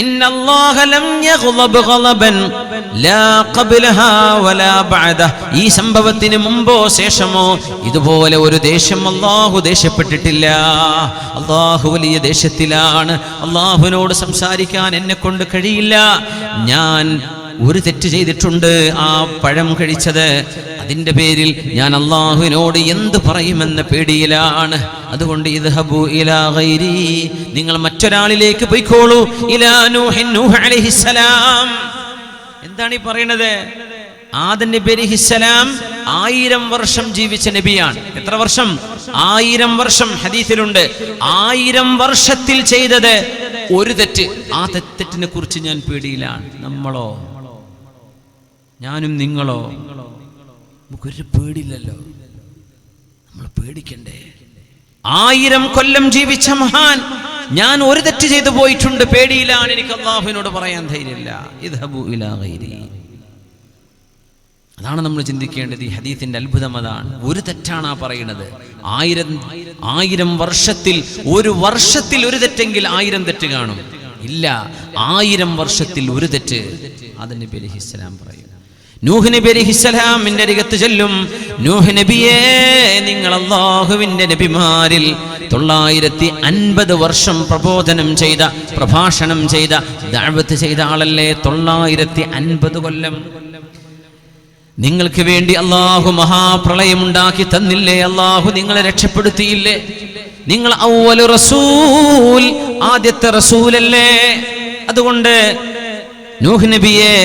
ഇന്നല്ലാഹ ലം യഗ്ളബ് ഗളബൻ ലാ ഖബ്ലഹാ വലാ ബഅദഹ, ഈ സംഭവത്തിന് മുമ്പോ ശേഷമോ ഇതുപോലെ ഒരു ദേഷ്യം അല്ലാഹു ദേഷ്യപ്പെട്ടിട്ടില്ല. അല്ലാഹു വലിയ ദേഷ്യത്തിലാണ്. അല്ലാഹുവിനോട് സംസാരിക്കാൻ എന്നെ കൊണ്ട് കഴിയില്ല. ഞാൻ ഒരു തെറ്റ് ചെയ്തിട്ടുണ്ട്, ആ പഴം കഴിച്ചത്. അതിന്റെ പേരിൽ ഞാൻ അല്ലാഹുവിനോട് എന്ത് പറയുമെന്ന പേടിയിലാണ്. അതുകൊണ്ട് ഇദ്ഹബു ഇലാ ഗൈരി, നിങ്ങൾ മറ്റൊരാളിലേക്ക് പോയിക്കോളൂ. ഇലാ നൂഹ് അലൈഹിസ്സലാം. എന്താണ് ഈ പറയുന്നത്? ആദം നബി അലൈഹിസ്സലാം 1000 വർഷം ജീവിച്ച നബിയാണ്. എത്ര വർഷം? 1000 വർഷം. ഹദീസിലുണ്ട് 1000 വർഷത്തിൽ ചെയ്തത് ഒരു തെറ്റ്. ആ തെറ്റിനെ കുറിച്ച് ഞാൻ പേടിയിലാണ്. നമ്മളോ, ഞാനും നിങ്ങളോ? നമുക്കൊരു പേടിയില്ലല്ലോ. നമ്മൾ പേടിക്കണ്ടേ? 1000 കൊല്ലം ജീവിച്ച മഹാൻ, ഞാൻ ഒരു തെറ്റ് ചെയ്തു പോയിട്ടുണ്ട്, പേടിയിലാണ്, എനിക്ക് അല്ലാഹുവിനോട് പറയാൻ ധൈര്യമില്ല. ഇദ്ഹബു ഇലാ ഗൈരി. അതാണ് നമ്മൾ ചിന്തിക്കേണ്ടത്. ഈ ഹദീത്തിന്റെ അത്ഭുതം അതാണ്. ഒരു തെറ്റാണ് ആ പറയുന്നത്. 1000 വർഷത്തിൽ, ഒരു വർഷത്തിൽ ഒരു തെറ്റെങ്കിൽ 1000 തെറ്റ് കാണും. ഇല്ല, 1000 വർഷത്തിൽ ഒരു തെറ്റ്. ആദം നബി അലൈഹിസ്സലാം പറയും. നൂഹ് നബി അലൈഹിസ്സലാമിന്റെ അരികത്ത് ചെല്ലും. നൂഹ് നബിയേ, നിങ്ങൾ അല്ലാഹുവിന്റെ നബിമാരിൽ 950 വർഷം പ്രബോധനം ചെയ്ത, പ്രഭാഷണം ചെയ്ത, ദഅവത്ത് ചെയ്ത ആളല്ലേ? 950 കൊല്ലം നിങ്ങൾക്ക് വേണ്ടി അല്ലാഹു മഹാപ്രളയമുണ്ടാക്കി തന്നില്ലേ? അല്ലാഹു നിങ്ങളെ രക്ഷപ്പെടുത്തിയില്ലേ? നിങ്ങൾ അവ്വലു റസൂൽ, ആദ്യത്തെ റസൂലല്ലേ? അതുകൊണ്ട് നൂഹ് നബിയെ,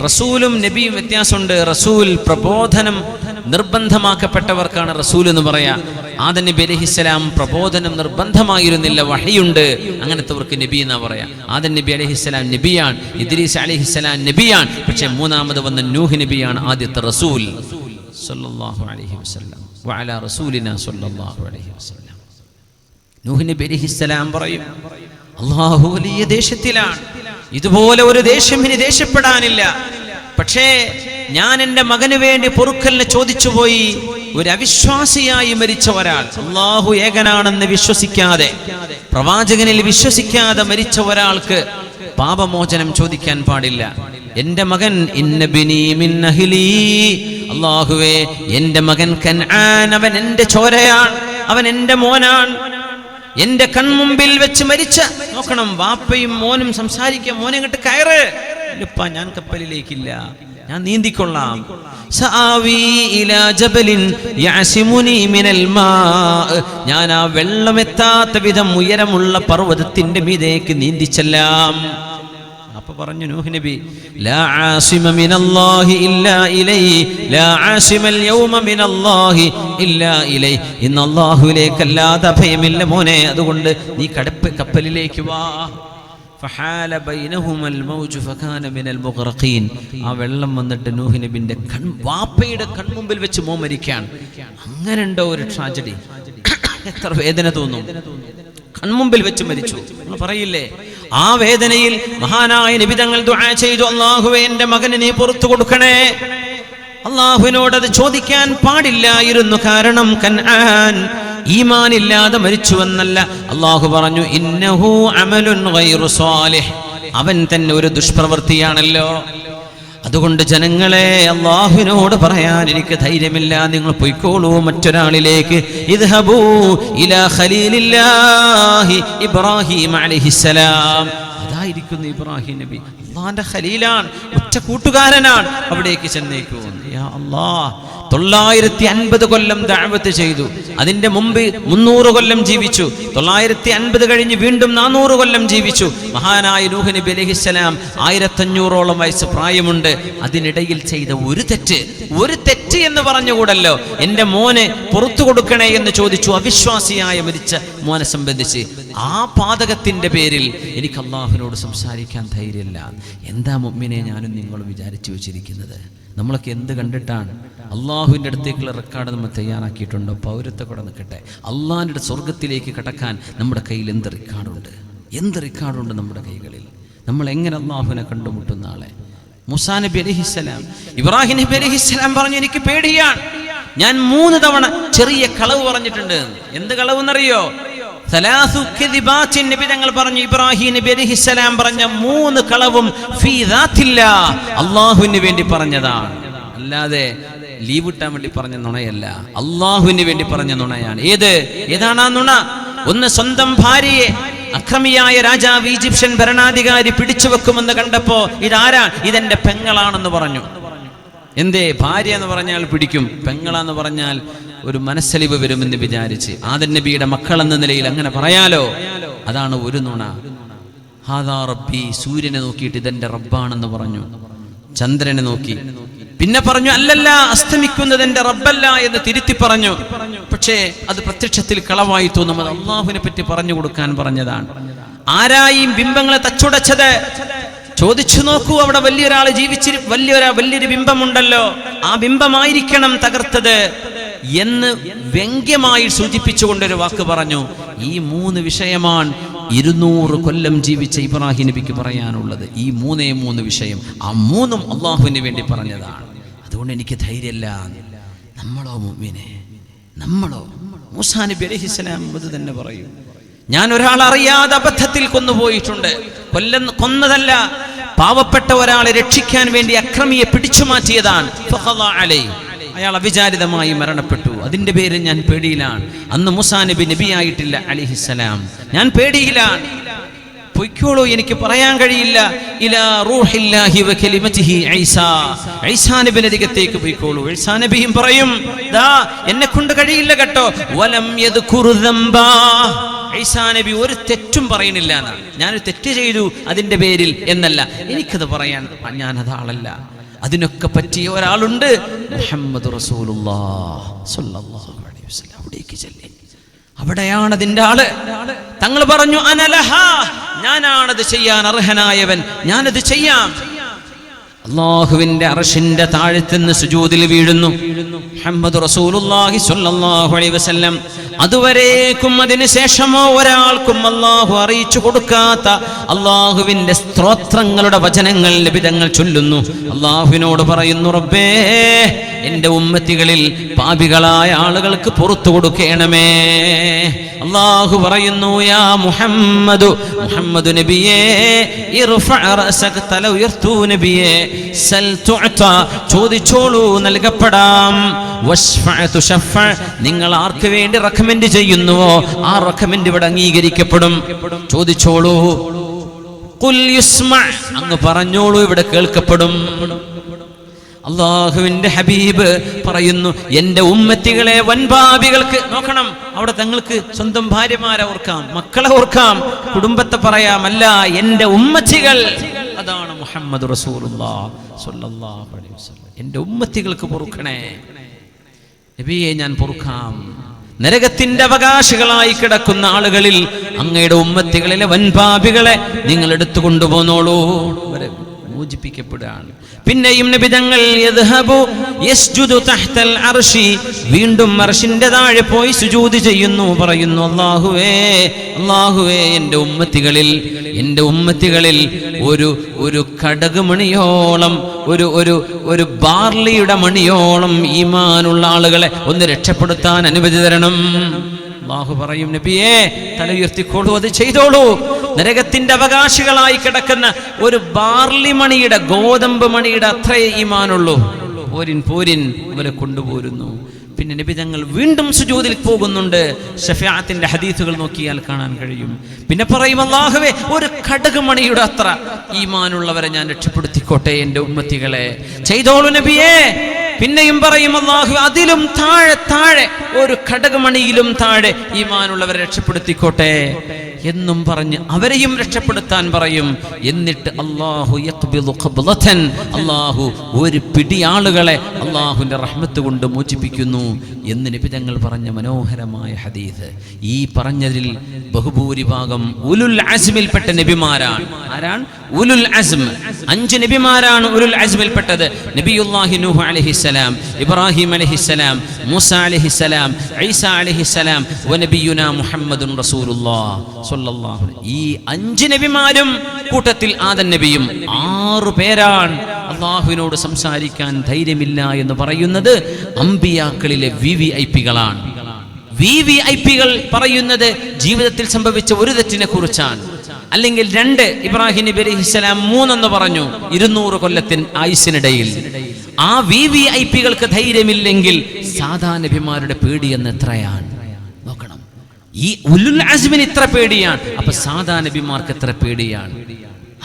റസൂലും നബിയും വ്യത്യാസമുണ്ട്. റസൂൽ പ്രബോധനം നിർബന്ധമാക്കപ്പെട്ടവർക്കാണ് റസൂൽ എന്ന് പറയാ. ആദം നബി അലൈഹിസ്സലാം പ്രബോധനം നിർബന്ധമായിരുന്നില്ല, വഹയുണ്ട്, അങ്ങനത്തെവർക്ക് നബി എന്നാ പറയാ. ആദം നബി അലൈഹിസ്സലാം നബിയാണ്, ഇദ്രീസ് അലൈഹിസ്സലാം നബിയാണ്. പക്ഷെ മൂന്നാമത് വന്ന നൂഹ് നബിയാണ് ആദ്യത്തെ റസൂൽ സല്ലല്ലാഹു അലൈഹി വസല്ലം. വഅലാ റസൂലിനാ സല്ലല്ലാഹു അലൈഹി വസല്ലം. നൂഹ് നബി അലൈഹിസ്സലാം പറയും, അല്ലാഹു വലിയ ദേഷ്യത്തിലാണ്. ഇതുപോലെ ഒരു ദേഷ്യം ഇനി ദേഷ്യപ്പെടാനില്ല. പക്ഷേ ഞാൻ എൻ്റെ മകന് വേണ്ടി പൊറുക്കലിനെ ചോദിച്ചുപോയി. ഒരു അവിശ്വാസിയായി മരിച്ച ഒരാൾ, അല്ലാഹു ഏകനാണെന്ന് വിശ്വസിക്കാതെ, പ്രവാചകനിൽ വിശ്വസിക്കാതെ മരിച്ച ഒരാൾക്ക് പാപമോചനം ചോദിക്കാൻ പാടില്ല. എൻ്റെ മകൻ ഇന്നബിനി മിൻ അഹ്ലി, അല്ലാഹുവേ എൻ്റെ മകൻ കൻആൻ, അവൻ എൻ്റെ ചോരയാണ്, അവൻ എൻ്റെ മോനാണ്. എന്റെ കൺമുമ്പിൽ വെച്ച് മരിച്ച, നോക്കണം, വാപ്പയും മോനും സംസാരിക്കുക, മോനെ അങ്ങോട്ട് കയറ്. ഇല്ലപ്പാ, ഞാൻ കപ്പലിലേക്കില്ല, ഞാൻ നീന്തിക്കൊള്ളാം. സആവി ഇലാ ജബലിൻ യഅസിമുനി മിനൽ മാ, ഞാൻ ആ വെള്ളമെത്താത്ത വിധം ഉയരമുള്ള പർവ്വതത്തിന്റെ മീതേക്ക് നീന്തിച്ചെല്ലാം. അപ്പൊ പറഞ്ഞു നൂഹ് നബി, ലാ ആസിമ മിനല്ലാഹി ഇല്ലാ ഇലൈഹി, ലാ ആസിമൽ യൗമ മിനല്ലാഹി ഇല്ലാ ഇലൈഹി, ഇന്ന് അല്ലാഹുവിലേക്കല്ലാതെ അഭയമില്ല മോനെ, അതുകൊണ്ട് നീ കപ്പലിലേക്ക് വാ. ഫഹാല ബൈനഹുമൽ മൗജു ഫകാന മിനൽ മുഗ്റഖീൻ. ആ വെള്ളം വന്നിട്ട് നൂഹ് നബിന്റെ വാപ്പയുടെ കൺമുമ്പിൽ വെച്ച് മോൻ മരിക്കാൻ. അങ്ങനെ ഉണ്ടോ ഒരു ട്രാജഡി? എത്ര വേദന തോന്നും. കൺമുമ്പിൽ വെച്ച് മരിച്ചു. നമ്മൾ പറയില്ലേ, ആ വേദനയിൽ മഹാനായ നബി തങ്ങൾ ദുആ ചെയ്തു, അല്ലാഹുവേ എൻ്റെ മകനെ നീ പുറത്തു കൊടുക്കണേ. അല്ലാഹുവിനോട് അത് ചോദിക്കാൻ പാടില്ലായിരുന്നു. കാരണം കൻആൻ ഈമാനില്ലാതെ മരിച്ചുവെന്നല്ല, അല്ലാഹു പറഞ്ഞു ഇന്നഹു അമലുൻ ഗൈറു സാലിഹ്, അവൻ തന്നെ ഒരു ദുഷ്പ്രവൃത്തിയാണല്ലോ. അതുകൊണ്ട് ജനങ്ങളെ, അല്ലാഹുവിനോട് പറയാൻ എനിക്ക് ധൈര്യമില്ല, നിങ്ങൾ പൊയ്ക്കോളൂ മറ്റൊരാളിലേക്ക്. ഇദ്ഹബൂ ഇലാ ഖലീലില്ലാഹി ഇബ്രാഹിം അലൈഹിസ്സലാം. അതായിരിക്കുന്നു ഇബ്രാഹിം നബി, അല്ലാഹുവിന്റെ ഖലീലാണ്, ഒറ്റ കൂട്ടുകാരനാണ്. അവിടേക്ക് ചെന്നേക്കൂ. യാ അല്ലാഹ്, 950 കൊല്ലം ദഅവത്ത് ചെയ്തു. അതിന്റെ മുമ്പ് 300 കൊല്ലം ജീവിച്ചു. 950 കഴിഞ്ഞ് വീണ്ടും 400 കൊല്ലം ജീവിച്ചു. മഹാനായ നൂഹ് നബി അലൈഹിസ്സലാം 1500ഓളം വയസ്സ് പ്രായമുണ്ട്. അതിനിടയിൽ ചെയ്ത ഒരു തെറ്റ് എന്ന് പറഞ്ഞുകൂടല്ലോ. എൻ്റെ മോനെ പുറത്തു കൊടുക്കണേ എന്ന് ചോദിച്ചു. അവിശ്വാസിയായ മരിച്ച മോനെ സംബന്ധിച്ച് ആ പാതകത്തിന്റെ പേരിൽ എനിക്ക് അല്ലാഹുവിനോട് സംസാരിക്കാൻ ധൈര്യമില്ല. എന്താ മുഅ്മിനെ ഞാനും നിങ്ങളും വിചാരിച്ചു വെച്ചിരിക്കുന്നത്? നമ്മളൊക്കെ എന്ത് കണ്ടിട്ടാണ്? അള്ളാഹുവിൻ്റെ അടുത്തേക്കുള്ള റെക്കോർഡ് നമ്മൾ തയ്യാറാക്കിയിട്ടുണ്ടോ? പൗരത്വം കൂടെ നിൽക്കട്ടെ. അള്ളാഹിൻ്റെ സ്വർഗത്തിലേക്ക് കടക്കാൻ നമ്മുടെ കയ്യിൽ എന്ത് റെക്കോർഡുണ്ട്? എന്ത് റെക്കോർഡുണ്ട് നമ്മുടെ കൈകളിൽ. നമ്മൾ എങ്ങനെ അള്ളാഹുവിനെ കണ്ടുമുട്ടുന്ന ആളെ. മൂസാ നബി അലൈഹിസ്സലാം, ഇബ്രാഹിം നബി അലൈഹിസ്സലാം പറഞ്ഞു എനിക്ക് പേടിയാണ്, ഞാൻ 3 തവണ ചെറിയ കളവ് പറഞ്ഞിട്ടുണ്ട്. എന്ത് കളവെന്നറിയോ? നബി തങ്ങൾ പറഞ്ഞു, ഇബ്രാഹിം നബി അലൈഹിസ്സലാം പറഞ്ഞ 3 കളവും ഫീ ദാത്തില്ലാ, അള്ളാഹുവിന് വേണ്ടി പറഞ്ഞതാണ്. അല്ലാതെ ലീവ് കിട്ടാൻ വേണ്ടി പറഞ്ഞ നുണയല്ല, അള്ളാഹുവിന് വേണ്ടി പറഞ്ഞ നുണയാണ്. ഏതാണ് ആ നുണ? ഒന്ന്, സ്വന്തം ഭാര്യയെ അക്രമിയായ രാജാവ്, ഈജിപ്ഷ്യൻ ഭരണാധികാരി പിടിച്ചു വെക്കുമെന്ന് കണ്ടപ്പോ ഇതാരാ? ഇതെന്റെ പെങ്ങളാണെന്ന് പറഞ്ഞു. എന്തേ? ഭാര്യ എന്ന് പറഞ്ഞാൽ പിടിക്കും, പെങ്ങളാന്ന് പറഞ്ഞാൽ ഒരു മനസ്സലിവ് വരുമെന്ന് വിചാരിച്ച് ആദൻ നബിയുടെ മക്കൾ എന്ന നിലയിൽ അങ്ങനെ പറയാലോ. അതാണ് ഒരു നുണ. ഹാദാ റബ്ബി, സൂര്യനെ നോക്കിയിട്ട് ഇതെന്റെ റബ്ബാണെന്ന് പറഞ്ഞു. ചന്ദ്രനെ നോക്കി പിന്നെ പറഞ്ഞു അല്ലല്ല, അസ്തമിക്കുന്നത് എന്റെ റബ്ബല്ല എന്ന് തിരുത്തി പറഞ്ഞു. പക്ഷേ അത് പ്രത്യക്ഷത്തിൽ കളവായി തോന്നും. അത് അള്ളാഹുവിനെ പറ്റി പറഞ്ഞു കൊടുക്കാൻ പറഞ്ഞതാണ്. ആരായും ബിംബങ്ങളെ തച്ചുടച്ചത്? ചോദിച്ചു നോക്കൂ. അവിടെ വലിയൊരാൾ വലിയൊരു ബിംബമുണ്ടല്ലോ, ആ ബിംബമായിരിക്കണം തകർത്തത് എന്ന് വ്യംഗ്യമായി സൂചിപ്പിച്ചുകൊണ്ടൊരു വാക്ക് പറഞ്ഞു. ഈ 3 വിഷയമാണ് 200 കൊല്ലം ജീവിച്ച ഇബ്രാഹിം നബിക്ക് പറയാനുള്ളത്. ഈ 3 വിഷയം, ആ 3ഉം അള്ളാഹുവിന് വേണ്ടി പറഞ്ഞതാണ്. അതുകൊണ്ട് എനിക്ക് ധൈര്യമില്ല. നമ്മളോ മുഅ്മിനെ, നമ്മളോ? മൂസാ നബി അലൈഹിസ്സലാം അത് തന്നെ പറയും. ഞാൻ ഒരാളെ അറിയാതെ അബദ്ധത്തിൽ കൊന്നുപോയിട്ടുണ്ട്. കൊന്നതല്ല, പാവപ്പെട്ട ഒരാളെ രക്ഷിക്കാൻ വേണ്ടി അക്രമിയെ പിടിച്ചു മാറ്റിയതാണ്. അയാൾ അവിചാരിതമായി മരണപ്പെട്ടു. അതിന്റെ പേര് ഞാൻ പേടിയിലാണ്. അന്ന് മൂസാ നബി നബിയായിട്ടില്ല അലൈഹിസ്സലാം. ഞാൻ പേടിയിലാണ്. പൊയ്ക്കോളൂ, എനിക്ക് പറയാൻ കഴിയില്ല. ഇലാ റൂഹില്ലാഹി വ കലിമതിഹി ഈസാ, ഈസാ നബിയുടെ അരികത്തേക്ക് പോയിക്കോളൂ. ഈസാ നബിയും പറയും ദാ എന്നെ കൊണ്ട് കഴിയില്ല കേട്ടോ. വലം യദ്കുറു ദംബാ, ഈസാ നബി ഒരു തെറ്റും പറയുന്നില്ല എന്നാണ്. ഞാനൊരു തെറ്റ് ചെയ്തു അതിന്റെ പേരിൽ എന്നല്ല, എനിക്കത് പറയാൻ ഞാൻ അതാളല്ല. അതിനൊക്കെ പറ്റിയ ഒരാളുണ്ട്, മുഹമ്മദ് റസൂലുള്ളാഹ് സ്വല്ലല്ലാഹു അലൈഹി വസല്ലം. അവിടേക്ക് ചെല്ലി, അവിടെയാണ് അതിന്റെ ആള്. തങ്ങൾ പറഞ്ഞു അനലഹ, ഞാനാണത് ചെയ്യാൻ അർഹനായവൻ, ഞാനത് ചെയ്യാം. അല്ലാഹുവിന്റെ അർശിന്റെ താഴത്തുനിന്ന് സുജൂദിൽ വീഴുന്നു മുഹമ്മദ് റസൂലുള്ളാഹി സ്വല്ലല്ലാഹു അലൈഹി വസല്ലം. അതുവരേക്കും അതിനുശേഷമോ ഒരാൾക്കും അല്ലാഹു അറിയിച്ചു കൊടുക്കാത്ത അല്ലാഹുവിന്റെ സ്തോത്രങ്ങളുടെ വചനങ്ങൾ നബിതങ്ങൾ ചൊല്ലുന്നു. അല്ലാഹുവിനോട് പറയുന്നു, റബ്ബേ എന്റെ ഉമ്മത്തികളിൽ പാപികളായ ആളുകൾക്ക് പുറത്തു കൊടുക്കണമേ. അല്ലാഹു പറയുന്നു, യാ മുഹമ്മദ്, മുഹമ്മദ് നബിയേ, ഇർഫഅ റഅസക, തല ഉയർത്തൂ നബിയേ, സൽ തുഅത, ചോദിച്ചോളൂ നൽകപ്പെടാം, വശ്ഫഅ തുശഫഅ, നിങ്ങൾ ആർക്ക് വേണ്ടി റെക്കമെൻഡ് ചെയ്യുന്നുവോ ആ റെക്കമെൻഡ് ഇവിടെ അംഗീകരിക്കപ്പെടും. ചോദിച്ചോളൂ. ഖുൽ യുസ്മഅ, അങ്ങ് പറഞ്ഞോളൂ ഇവിടെ കേൾക്കപ്പെടും. അള്ളാഹുവിന്റെ ഹബീബ് പറയുന്നു, എന്റെ ഉമ്മത്തികളെ, വൻപാപികൾക്ക് നോക്കണം. അവിടെ തങ്ങൾക്ക് സ്വന്തം ഭാര്യമാരെ ഓർക്കാം, മക്കളെ ഓർക്കാം, കുടുംബത്തെ പറയാം. അല്ല, എന്റെ ഉമ്മത്തികൾ, അതാണ് മുഹമ്മദ് റസൂലുള്ളാഹി സ്വല്ലല്ലാഹു അലൈഹി വസല്ലം. എന്റെ ഉമ്മത്തികൾക്ക് പൊറുക്കണേ നബിയെ, ഞാൻ പൊറുക്കാം. നരകത്തിന്റെ അവകാശികളായി കിടക്കുന്ന ആളുകളിൽ അങ്ങയുടെ ഉമ്മത്തികളിലെ വൻപാപികളെ നിങ്ങൾ എടുത്തു കൊണ്ടുപോന്നോളൂ. മോചിപ്പിക്കപ്പെടുകയാണ്. പിന്നെയും നബി തങ്ങൾ യദ്ഹബു യസ്ജുദു തഹ്തൽ അർശി, വീണ്ടും അർശിന്റെ താഴെ പോയി സുജൂദ് ചെയ്യുന്നു. പറയുന്നു, അല്ലാഹുവേ, അല്ലാഹുവേ, എൻ്റെ ഉമ്മത്തികളിൽ ഒരു കടക് മണിയോളം, ഒരു ബാർലിയുടെ മണിയോളം ഈമാനുള്ള ആളുകളെ ഒന്ന് രക്ഷപ്പെടുത്താൻ അനുമതി തരണം. അല്ലാഹു പറയും, നബിയേ തല ഉയർത്തിക്കോളൂ, അത് ചെയ്തോളൂ. നരകത്തിന്റെ അവകാശികളായി കിടക്കുന്ന ഒരു ബാർലി മണിയുടെ, ഗോതമ്പ് മണിയുടെ അത്രേ ഈമാനുള്ളൂ. പോരിൻ ഇവരെ കൊണ്ടുപോരുന്നു. പിന്നെ നബി തങ്ങൾ വീണ്ടും സുജൂദിൽ പോകുന്നുണ്ട്. ശഫാഅത്തിന്റെ ഹദീസുകൾ നോക്കിയാൽ കാണാൻ കഴിയും. പിന്നെ പറയും, അല്ലാഹുവേ, ഒരു കടക് മണിയുടെ അത്ര ഈമാനുള്ളവരെ ഞാൻ രക്ഷപ്പെടുത്തിക്കോട്ടെ എൻ്റെ ഉമ്മത്തികളെ. ചെയ്തോളൂ നബിയേ. പിന്നെയും പറയും, അല്ലാഹു അതിലും താഴെ ഒരു ഘടകമണിയിലും താഴെ ഈമാനുള്ളവരെ രക്ഷപ്പെടുത്തിക്കോട്ടെ എന്നും പറഞ്ഞ് അവരെയും രക്ഷപ്പെടുത്താൻ പറയും. എന്നിട്ട് അല്ലാഹു യഖ്ബിദു ഖബ്ലതൻ, അല്ലാഹു ഒരു പിടി ആളുകളെ അല്ലാഹുവിന്റെ റഹ്മത്ത് കൊണ്ട് മോചിപ്പിക്കുന്നു എന്ന് നബി തങ്ങൾ പറഞ്ഞ മനോഹരമായ ഹദീസ്. ഈ പറഞ്ഞതിൽ ബഹുഭൂരിഭാഗം ഉലുൽ അസ്മിൽപ്പെട്ട നബിമാരാണ്. ആരാണ് ഉലുൽ അസ്ം? 5 നബിമാരാണ് ഉലുൽ അസ്മിൽപ്പെട്ടത്. നബിയുല്ലാഹി നൂഹ് അലൈഹിസ്സലാം, ഇബ്രാഹിം അലൈഹിസ്സലാം, മൂസ അലൈഹിസ്സലാം, ഈസ അലൈഹിസ്സലാം, വ നബിയുനാ മുഹമ്മദുൻ റസൂലുള്ളാഹ് സ്വല്ലല്ലാഹു അലൈഹി. ഈ 5 നബിമാരും കൂട്ടത്തിൽ ആദം നബിയും 6 പേരാണ് അള്ളാഹുവിനോട് സംസാരിക്കാൻ ധൈര്യമില്ല എന്ന് പറയുന്നത് അമ്പിയാക്കളിലെ VVIPകളാണ്. VVIPകൾ പറയുന്നത് ജീവിതത്തിൽ സംഭവിച്ച ഒരു തെറ്റിനെ കുറിച്ചാണ്. അല്ലെങ്കിൽ 2 ഇബ്രാഹിം നബി അലൈഹിസ്സലാം 3 എന്ന് പറഞ്ഞു 200 കൊല്ലത്തിന് ആയുസ്സിനിടയിൽ. ആ VVIPകൾക്ക് ധൈര്യമില്ലെങ്കിൽ സാധാ നബിമാരുടെ പേടി എന്ന് എത്രയാണ് നോക്കണം. ഈ ഉലുൽ അസ്മിന് ഇത്ര പേടിയാണ്, അപ്പൊ സാധാ നബിമാർക്ക് എത്ര പേടിയാണ്?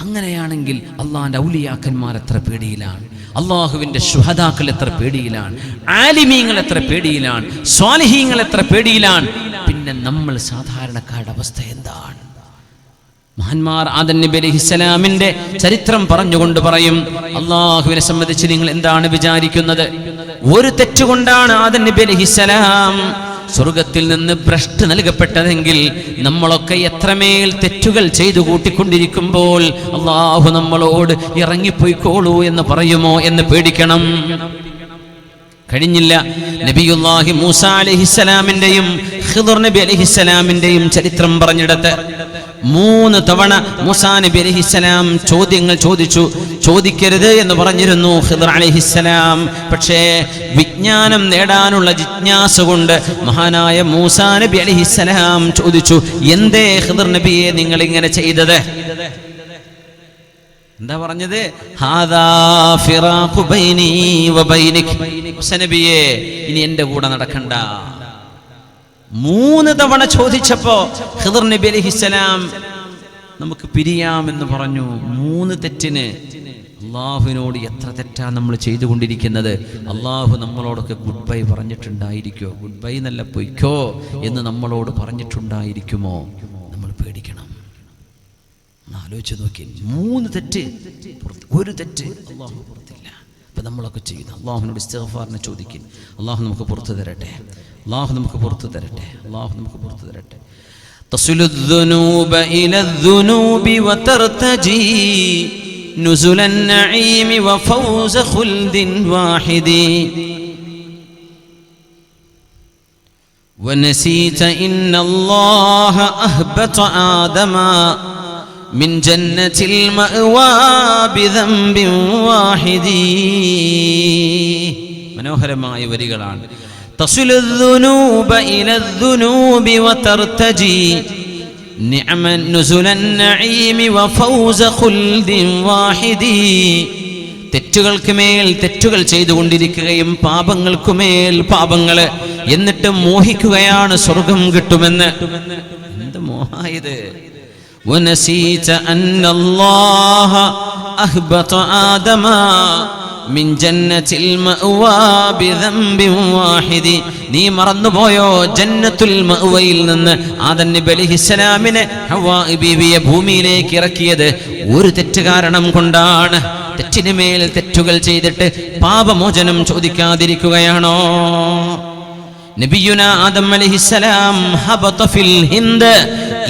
അങ്ങനെയാണെങ്കിൽ അള്ളാഹിന്റെ ഔലിയാക്കന്മാർ എത്ര പേടിയിലാണ്, അള്ളാഹുവിന്റെ ശുഹദാക്കൾ എത്ര പേടിയിലാണ്, ആലിമീങ്ങൾ എത്ര പേടിയിലാണ്, സ്വാലിഹീങ്ങൾ എത്ര പേടിയിലാണ്. പിന്നെ നമ്മൾ സാധാരണക്കാരുടെ അവസ്ഥ എന്താണ്? മഹാന്മാർ ആദം നബി അലൈഹിസ്സലാമിന്റെ ചരിത്രം പറഞ്ഞുകൊണ്ട് പറയും, അള്ളാഹുവിനെ സംബന്ധിച്ച് നിങ്ങൾ എന്താണ് വിചാരിക്കുന്നത്? ഒരു തെറ്റുകൊണ്ടാണ് ആദം നബി അലൈഹിസ്സലാം സ്വർഗത്തിൽ നിന്ന് ഭ്രഷ്ട് നൽകപ്പെട്ടതെങ്കിൽ നമ്മളൊക്കെ എത്രമേൽ തെറ്റുകൾ ചെയ്തു കൂട്ടിക്കൊണ്ടിരിക്കുമ്പോൾ അള്ളാഹു നമ്മളോട് ഇറങ്ങിപ്പോയിക്കോളൂ എന്ന് പറയുമോ എന്ന് പേടിക്കണം. കഴിഞ്ഞില്ല. നബിയുല്ലാഹി മൂസ അലൈഹിസ്സലാമിന്റെയും ഖിദ്ർ നബി അലൈഹിസ്സലാമിന്റെയും ചരിത്രം പറഞ്ഞിടത്ത് 3 തവണ മൂസാ നബി അലൈഹിസ്സലാം ചോദ്യങ്ങൾ ചോദിച്ചു. ചോദിക്കരുത് എന്ന് പറഞ്ഞിരുന്നു ഖിദ്ർ അലൈഹിസ്സലാം. പക്ഷേ വിജ്ഞാനം നേടാനുള്ള ജിജ്ഞാസ കൊണ്ട് മഹാനായ മൂസാ നബി അലൈഹിസ്സലാം ചോദിച്ചു, എന്തേ ഖിദ്ർ നബിയെ നിങ്ങൾ ഇങ്ങനെ ചെയ്തത്? എന്താ പറഞ്ഞത്? ഹാദാ ഫിറാഖു ബൈനി വബൈനിക്. നബിയെ ഇനി എൻ്റെ കൂടെ നടക്കണ്ട. 3 തവണ ചോദിച്ചപ്പോ ഖിദ്ർ നബി അലൈഹിസ്സലാം നമുക്ക് പിരിയാമെന്ന് പറഞ്ഞു. 3 തെറ്റിന് അള്ളാഹുവിനോട് എത്ര തെറ്റാ നമ്മൾ ചെയ്തുകൊണ്ടിരിക്കുന്നത്. അള്ളാഹു നമ്മളോടൊക്കെ ഗുഡ് ബൈ പറഞ്ഞിട്ടുണ്ടായിരിക്കോ? ഗുഡ് ബൈ എന്നല്ല, പൊയ്ക്കോ എന്ന് നമ്മളോട് പറഞ്ഞിട്ടുണ്ടായിരിക്കുമോ? നമ്മൾ പേടിക്കണം. ആലോചിച്ച് നോക്കി, 3 തെറ്റ്, ഒരു തെറ്റ് അള്ളാഹു പുറത്തില്ല. അപ്പൊ നമ്മളൊക്കെ ചെയ്യുന്നു. അള്ളാഹുവിനോട് ഇസ്തിഗ്ഫാറിനെ ചോദിക്കും. അള്ളാഹു നമുക്ക് പുറത്തു തരട്ടെ, അള്ളാഹു നമുക്ക് പുറത്തു തരട്ടെ, അള്ളാഹു നമുക്ക് പുറത്തു തരട്ടെ. തസ്ലു الذنوب إلى الذنوب وترتجي نزل النعيم وفوز خلد واحد ونسيت إن الله أهبط آدم من جنة المأوى بذنب واحد. മനോഹരമായ വരികളാണ്. تصل الذنوب إلى الذنوب وترتجي نعما نزل النعيم وفوز خلد واحد. തെറ്റുകൾക്ക് മേൽ തെറ്റുകൾ ചെയ്തുകൊണ്ടിരിക്കുകയും പാപങ്ങൾക്കുമേൽ പാപങ്ങൾ, എന്നിട്ട് മോഹിക്കുകയാണ് സ്വർഗം കിട്ടുമെന്ന്. എന്ത് മോഹായത്! ونسيت أن الله أهبط آدم من جنة المأوى بذنب واحد. നീ മറന്നുപോയോ ജന്നത്തുൽ മഅവയിൽ നിന്ന് ആദം നബി അലൈഹിസ്സലാമിനെ ഹവ്വാ ബീവിയെ ഭൂമിയിലേക്ക് ഇറക്കിയത് ഒരു തെറ്റ് കാരണം കൊണ്ടാണ്. തെറ്റിന് മേൽ തെറ്റുകൾ ചെയ്തിട്ട് പാപമോചനം ചോദിക്കാതിരിക്കുകയാണോ? നബിയുന ആദം അലൈഹിസ്സലാം ഹബത ഫിൽ ഹിന്ദ്,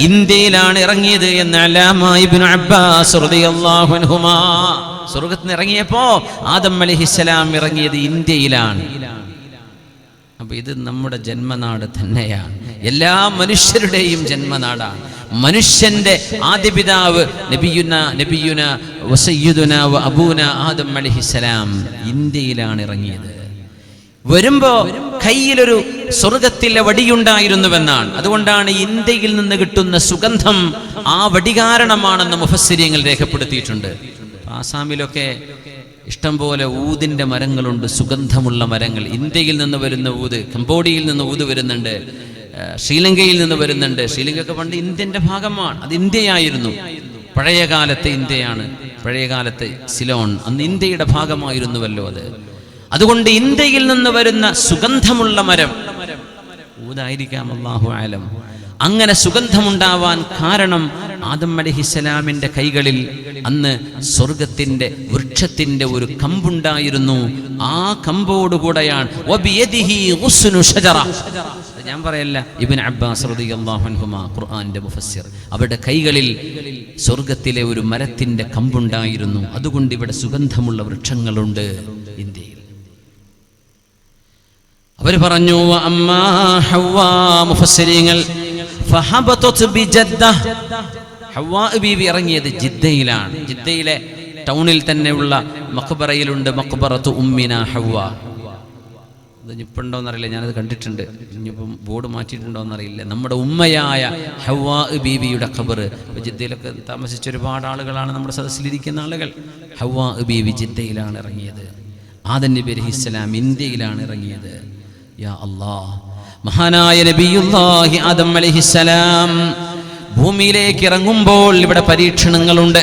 ഇന്ത്യയിലാണ് ഇറങ്ങിയത് എന്ന് അല്ലാമ ഇബ്നു അബ്ബാസ് റളിയല്ലാഹു അൻഹുമാ. സ്വർഗ്ഗത്തിൽ നിന്ന് ഇറങ്ങിയപ്പോ ആദം അലൈഹിസ്സലാം ഇറങ്ങിയത് ഇന്ത്യയിലാണ്. അപ്പൊ ഇത് നമ്മുടെ ജന്മനാട് തന്നെയാണ്, എല്ലാ മനുഷ്യരുടെയും ജന്മനാടാണ്. മനുഷ്യന്റെ ആദിപിതാവ് നബിയുന വസയ്യിദുന വ അബൂന ആദം അലൈഹിസ്സലാം ഇന്ത്യയിലാണ് ഇറങ്ങിയത്. വരുമ്പോ കയ്യിലൊരു സ്വർഗത്തിലെ വടിയുണ്ടായിരുന്നുവെന്നാണ്. അതുകൊണ്ടാണ് ഇന്ത്യയിൽ നിന്ന് കിട്ടുന്ന സുഗന്ധം ആ വടി കാരണമാണെന്ന് മുഫസ്സിരീങ്ങൾ രേഖപ്പെടുത്തിയിട്ടുണ്ട്. ആസാമിലൊക്കെ ഇഷ്ടംപോലെ ഊതിന്റെ മരങ്ങളുണ്ട്, സുഗന്ധമുള്ള മരങ്ങൾ. ഇന്ത്യയിൽ നിന്ന് വരുന്ന ഊത്, കംബോഡിയയിൽ നിന്ന് ഊത് വരുന്നുണ്ട്, ശ്രീലങ്കയിൽ നിന്ന് വരുന്നുണ്ട്. ശ്രീലങ്കയൊക്കെ പണ്ട് ഇന്ത്യന്റെ ഭാഗമാണ്, അത് ഇന്ത്യയായിരുന്നു. പഴയകാലത്തെ ഇന്ത്യയാണ്, പഴയകാലത്തെ സിലോൺ അന്ന് ഇന്ത്യയുടെ ഭാഗമായിരുന്നുവല്ലോ അത്. അതുകൊണ്ട് ഇന്ത്യയിൽ നിന്ന് വരുന്ന സുഗന്ധമുള്ള മരം ഊതായിരിക്കാം, അല്ലാഹു ആലം. അങ്ങനെ സുഗന്ധമുണ്ടാവാൻ കാരണം ആദം അലൈഹിസ്സലാമിന്റെ കൈകളിൽ അന്ന് സ്വർഗത്തിന്റെ വൃക്ഷത്തിന്റെ ഒരു കമ്പുണ്ടായിരുന്നു. ആ കമ്പോടുകൂടെയാണ് ഞാൻ പറയല്ല, ഇബ്നു അബ്ബാസ് റളിയല്ലാഹു അൻഹുമാ ഖുർആന്റെ മുഫസ്സിർ, അവരുടെ കൈകളിൽ സ്വർഗത്തിലെ ഒരു മരത്തിന്റെ കമ്പുണ്ടായിരുന്നു. അതുകൊണ്ട് ഇവിടെ സുഗന്ധമുള്ള വൃക്ഷങ്ങളുണ്ട് ഇന്ത്യയിൽ. അവർ പറഞ്ഞു അമ്മാ ഹവ്വാ, മുഫസ്സിരീങ്ങൾ ഫഹബതത് ബിജദ്ദ. ഹവ്വാ ബീവി ഇറങ്ങിയത് ജിദ്ദയിലാണ്. ജിദ്ദയിലെ ടൗണിൽ തന്നെയുള്ള മഖ്ബറയിലുണ്ട് മഖ്ബറത്തു ഉമ്മിന ഹവ്വാ. അത് ഇപ്പോഴുണ്ടോയെന്നറിയില്ല, ഞാനത് കണ്ടിട്ടുണ്ട്. ഇനിയിപ്പം ബോർഡ് മാറ്റിയിട്ടുണ്ടോയെന്നറിയില്ല. നമ്മുടെ ഉമ്മയായ ഹവ്വാ ബീവിയുടെ ഖബർ. ജിദ്ദയിലൊക്കെ താമസിച്ച ഒരുപാട് ആളുകളാണ് നമ്മുടെ സദസ്സിലിരിക്കുന്ന ആളുകൾ. ഹവ്വാ ബീവി ജിദ്ദയിലാണ് ഇറങ്ങിയത്. ആദം നബി അലൈഹിസ്സലാം ഇന്ത്യയിലാണ് ഇറങ്ങിയത്. യാ അല്ലാഹ്, മഹാനായ നബിയുല്ലാഹി ആദം അലൈഹിസ്സലാം ഭൂമിയിലേക്ക് ഇറങ്ങുമ്പോൾ ഇവിടെ പരീക്ഷണങ്ങളുണ്ട്.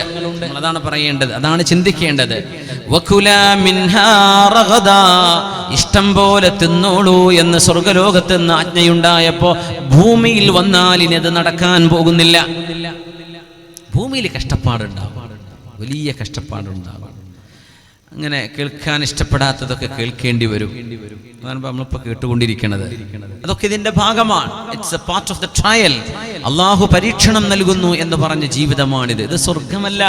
അതാണ് പറയേണ്ടത്, അതാണ് ചിന്തിക്കേണ്ടത്. വകുലാ മിൻഹാ റഗദാ, ഇഷ്ടം പോലെ തിന്നോളൂ എന്ന് സ്വർഗ്ഗലോകത്ത് നിന്ന് ആജ്ഞയുണ്ടായപ്പോ ഭൂമിയിൽ വന്നാൽ ഇനി അത് നടക്കാൻ പോകുന്നില്ല. ഭൂമിയിൽ കഷ്ടപ്പാടുണ്ടാവും, വലിയ കഷ്ടപ്പാടുണ്ടാവും. അങ്ങനെ കേൾക്കാൻ ഇഷ്ടപ്പെടാത്തതൊക്കെ കേൾക്കേണ്ടി വരും. അതാണ് നമ്മളിപ്പോൾ കേട്ടുകൊണ്ടിരിക്കുന്നത്. അതൊക്കെ ഇതിന്റെ ഭാഗമാണ്. It's a part of the trial. Allah പരീക്ഷണം നൽകുന്നു എന്ന് പറഞ്ഞ ജീവിതമാണിത്. ഇത് സ്വർഗമല്ല.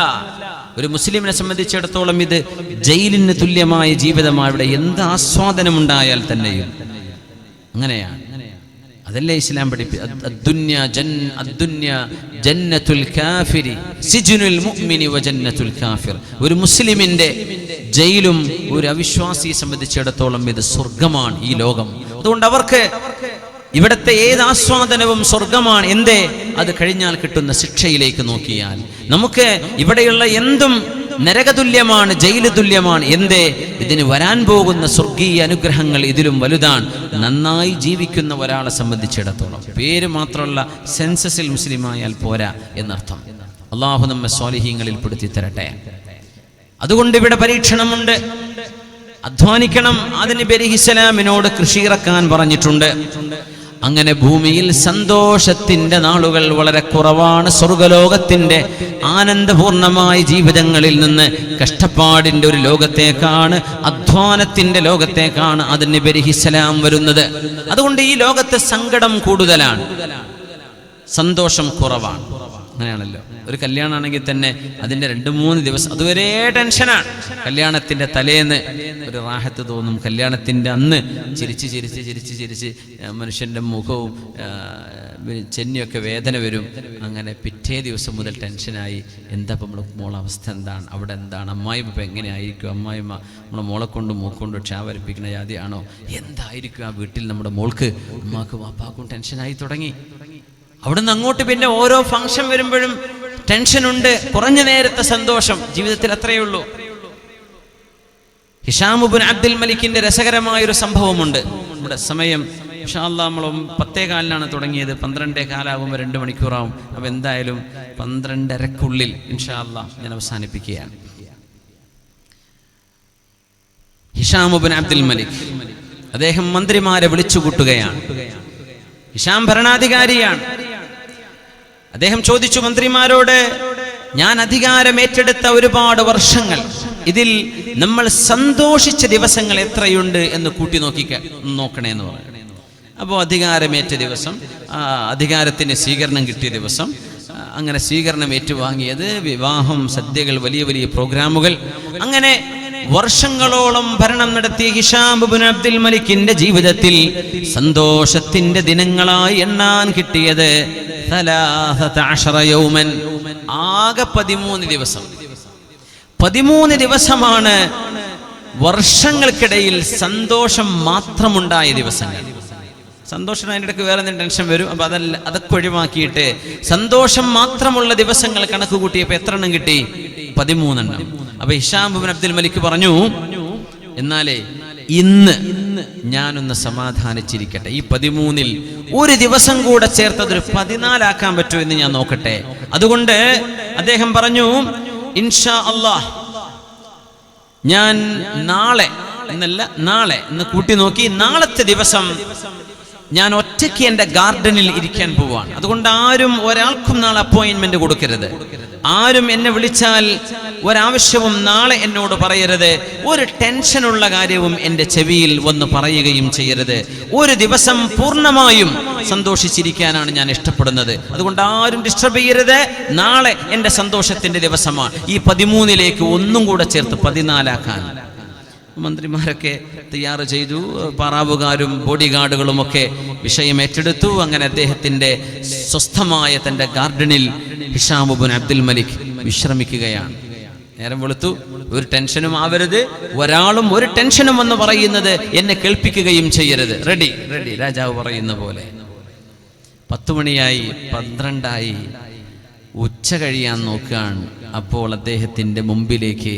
ഒരു മുസ്ലിമിനെ സംബന്ധിച്ചിടത്തോളം ഇത് ജയിലിന് തുല്യമായ ജീവിതമാണ്. ഇവിടെ എന്ത് ആസ്വാദനമുണ്ടായാൽ തന്നെയും അങ്ങനെയാണ്. അതല്ലേ ഇസ്ലാം ജന്നത്തുൽ കാഫിരി സിജ്നുൽ മുഅ്മിനി വജന്നത്തുൽ കാഫിർ. ഒരു മുസ്ലിമിന്റെ ജയിലും ഒരു അവിശ്വാസിയെ സംബന്ധിച്ചിടത്തോളം ഇത് സ്വർഗമാണ്, ഈ ലോകം. അതുകൊണ്ട് അവർക്ക് ഇവിടത്തെ ഏത് ആസ്വാദനവും സ്വർഗമാണ്. എന്തേ? അത് കഴിഞ്ഞാൽ കിട്ടുന്ന ശിക്ഷയിലേക്ക് നോക്കിയാൽ നമുക്ക് ഇവിടെയുള്ള എന്തും നരകതുല്യമാണ്, ജയില് തുല്യമാണ്. എന്തേ? ഇതിന് വരാൻ പോകുന്ന സ്വർഗീയ അനുഗ്രഹങ്ങൾ ഇതിലും വലുതാണ്. നന്നായി ജീവിക്കുന്ന ഒരാളെ സംബന്ധിച്ചിടത്തോളം പേര് മാത്രമല്ല, സെൻസസിൽ മുസ്ലിമായാൽ പോരാ എന്നർത്ഥം. അള്ളാഹു നമ്മെ സ്വാലിഹീങ്ങളിൽ പെടുത്തി തരട്ടെ. അതുകൊണ്ട് ഇവിടെ പരീക്ഷണമുണ്ട്, അധ്വാനിക്കണം. ആദം നബി അലൈഹിസ്സലാമിനോട് കൃഷി ഇറക്കാൻ പറഞ്ഞിട്ടുണ്ട്. അങ്ങനെ ഭൂമിയിൽ സന്തോഷത്തിന്റെ നാളുകൾ വളരെ കുറവാണ്. സ്വർഗലോകത്തിന്റെ ആനന്ദപൂർണമായ ജീവിതങ്ങളിൽ നിന്ന് കഷ്ടപ്പാടിന്റെ ഒരു ലോകത്തേക്കാണ്, അധ്വാനത്തിന്റെ ലോകത്തേക്കാണ് ആദം നബി അലൈഹിസ്സലാം വരുന്നത്. അതുകൊണ്ട് ഈ ലോകത്ത് സങ്കടം കൂടുതലാണ്, സന്തോഷം കുറവാണ്. അങ്ങനെയാണല്ലോ. ഒരു കല്യാണമാണെങ്കിൽ തന്നെ അതിൻ്റെ 2-3 ദിവസം അതുവരെ ടെൻഷനാണ്. കല്യാണത്തിൻ്റെ തലേന്ന് ഒരു റാഹത്ത് തോന്നും, കല്യാണത്തിൻ്റെ അന്ന് ചിരിച്ച് ചിരിച്ച് ചിരിച്ച് ചിരിച്ച് മനുഷ്യൻ്റെ മുഖവും ചെന്നിയൊക്കെ വേദന വരും. അങ്ങനെ പിറ്റേ ദിവസം മുതൽ ടെൻഷനായി. എന്താ ഇപ്പം നമ്മൾ മോളെ അവസ്ഥ എന്താണ്, അവിടെ എന്താണ്, അമ്മായിമ്മ ഇപ്പം എങ്ങനെയായിരിക്കും, അമ്മായിമ്മ നമ്മളെ മോളെ കൊണ്ട് മൂക്കൊണ്ട് ക്ഷാവരിപ്പിക്കുന്ന ജാതിയാണോ, എന്തായിരിക്കും ആ വീട്ടിൽ നമ്മുടെ മോൾക്ക്, അമ്മാക്കും വാപ്പാക്കും ടെൻഷനായി തുടങ്ങി. അവിടുന്ന് അങ്ങോട്ട് പിന്നെ ഓരോ ഫംഗ്ഷൻ വരുമ്പോഴും ടെൻഷനുണ്ട്. കുറഞ്ഞ നേരത്തെ സന്തോഷം ജീവിതത്തിൽ അത്രയേ ഉള്ളൂ. ഹിഷാം ഇബ്നു അബ്ദുൽ മലിക്കിന്റെ രസകരമായൊരു സംഭവമുണ്ട്. നമ്മുടെ സമയം ഇൻഷാ അല്ലാഹ് നമ്മൾ 10:15 തുടങ്ങിയത്, 12:15 2 മണിക്കൂറാവും. അപ്പോൾ എന്തായാലും 12:30 ഇൻഷാ അല്ലാഹ് ഞാൻ അവസാനിപ്പിക്കുകയാണ്. ഹിഷാം ഇബ്നു അബ്ദുൽ മലിക് അദ്ദേഹം മന്ത്രിമാരെ വിളിച്ചു കൂട്ടുകയാണ്. ഹിഷാം ഭരണാധികാരിയാണ്. അദ്ദേഹം ചോദിച്ചു മന്ത്രിമാരോട്, ഞാൻ അധികാരം ഏറ്റെടുത്ത ഒരുപാട് വർഷങ്ങൾ, ഇതിൽ നമ്മൾ സന്തോഷിച്ച ദിവസങ്ങൾ എത്രയുണ്ട് എന്ന് കൂട്ടി നോക്കണേ എന്ന് പറഞ്ഞു. അപ്പോൾ അധികാരമേറ്റ ദിവസം, അധികാരത്തിന് സ്വീകരണം കിട്ടിയ ദിവസം, അങ്ങനെ സ്വീകരണം ഏറ്റുവാങ്ങിയത്, വിവാഹം, സദ്യകൾ, വലിയ വലിയ പ്രോഗ്രാമുകൾ, അങ്ങനെ വർഷങ്ങളോളം ഭരണം നടത്തിയ ഹിഷാം ഇബ്നു അബ്ദുൽ മലിക്കിന്റെ ജീവിതത്തിൽ സന്തോഷത്തിന്റെ ദിനങ്ങളായി എണ്ണാൻ കിട്ടിയത് 13 യൗമൻ, ആകെ 13 ദിവസം. 13 ദിവസമാണ് വർഷങ്ങൾക്കിടയിൽ സന്തോഷം മാത്രമുണ്ടായ ദിവസങ്ങൾ. സന്തോഷം അതിൻ്റെ ഇടയ്ക്ക് വേറെ എന്തെങ്കിലും ടെൻഷൻ വരും. അപ്പൊ അതൊക്കെ ഒഴിവാക്കിയിട്ട് സന്തോഷം മാത്രമുള്ള ദിവസങ്ങൾ കണക്ക് കൂട്ടിയപ്പോൾ എത്ര എണ്ണം കിട്ടി? 13. അപ്പൊ ഹിഷാം ഇബ്നു അബ്ദുൽ മലിക് പറഞ്ഞു, എന്നാലേ ഇന്ന് ഞാനൊന്ന് സമാധാനിച്ചിരിക്കട്ടെ. ഈ 13-ൽ ഒരു ദിവസം കൂടെ ചേർത്തതൊരു 14 പറ്റുമോ എന്ന് ഞാൻ നോക്കട്ടെ. അതുകൊണ്ട് അദ്ദേഹം പറഞ്ഞു, ഇൻഷാ അല്ലാഹ് ഞാൻ നാളെ എന്നല്ല, നാളെ എന്ന് കൂട്ടി നോക്കി, നാളത്തെ ദിവസം ഞാൻ ഒറ്റയ്ക്ക് എൻ്റെ ഗാർഡനിൽ ഇരിക്കാൻ പോവാണ്. അതുകൊണ്ട് ആരും ഒരാൾക്കും നാളെ അപ്പോയിന്റ്മെന്റ് കൊടുക്കരുത്. ആരും എന്നെ വിളിച്ചാൽ ഒരാവശ്യവും നാളെ എന്നോട് പറയരുത്. ഒരു ടെൻഷനുള്ള കാര്യവും എൻ്റെ ചെവിയിൽ വന്ന് പറയുകയും ചെയ്യരുത്. ഒരു ദിവസം പൂർണ്ണമായും സന്തോഷിച്ചിരിക്കാനാണ് ഞാൻ ഇഷ്ടപ്പെടുന്നത്. അതുകൊണ്ട് ആരും ഡിസ്റ്റർബ് ചെയ്യരുത്. നാളെ എൻ്റെ സന്തോഷത്തിന്റെ ദിവസമാണ്. ഈ 13-ലേക്ക് ഒന്നും കൂടെ ചേർത്ത് 14. മന്ത്രിമാരൊക്കെ തയ്യാറ് ചെയ്തു, പാറാവുകാരും ബോഡി ഗാർഡുകളുമൊക്കെ വിഷയം ഏറ്റെടുത്തു. അങ്ങനെ അദ്ദേഹത്തിൻ്റെ സ്വസ്ഥമായ തൻ്റെ ഗാർഡനിൽ ഹിഷാം ഇബ്നു അബ്ദുൽ മലിക് വിശ്രമിക്കുകയാണ്. നേരം വെളുത്തു, ഒരു ടെൻഷനും ആവരുത്, ഒരാളും ഒരു ടെൻഷനും എന്ന് പറയുന്നത് എന്നെ കേൾപ്പിക്കുകയും ചെയ്യരുത്. റെഡി റെഡി, രാജാവ് പറയുന്ന പോലെ. 10 മണിയായി, 12 ഉച്ച കഴിയാൻ നോക്കുകയാണ്. അപ്പോൾ അദ്ദേഹത്തിൻ്റെ മുമ്പിലേക്ക്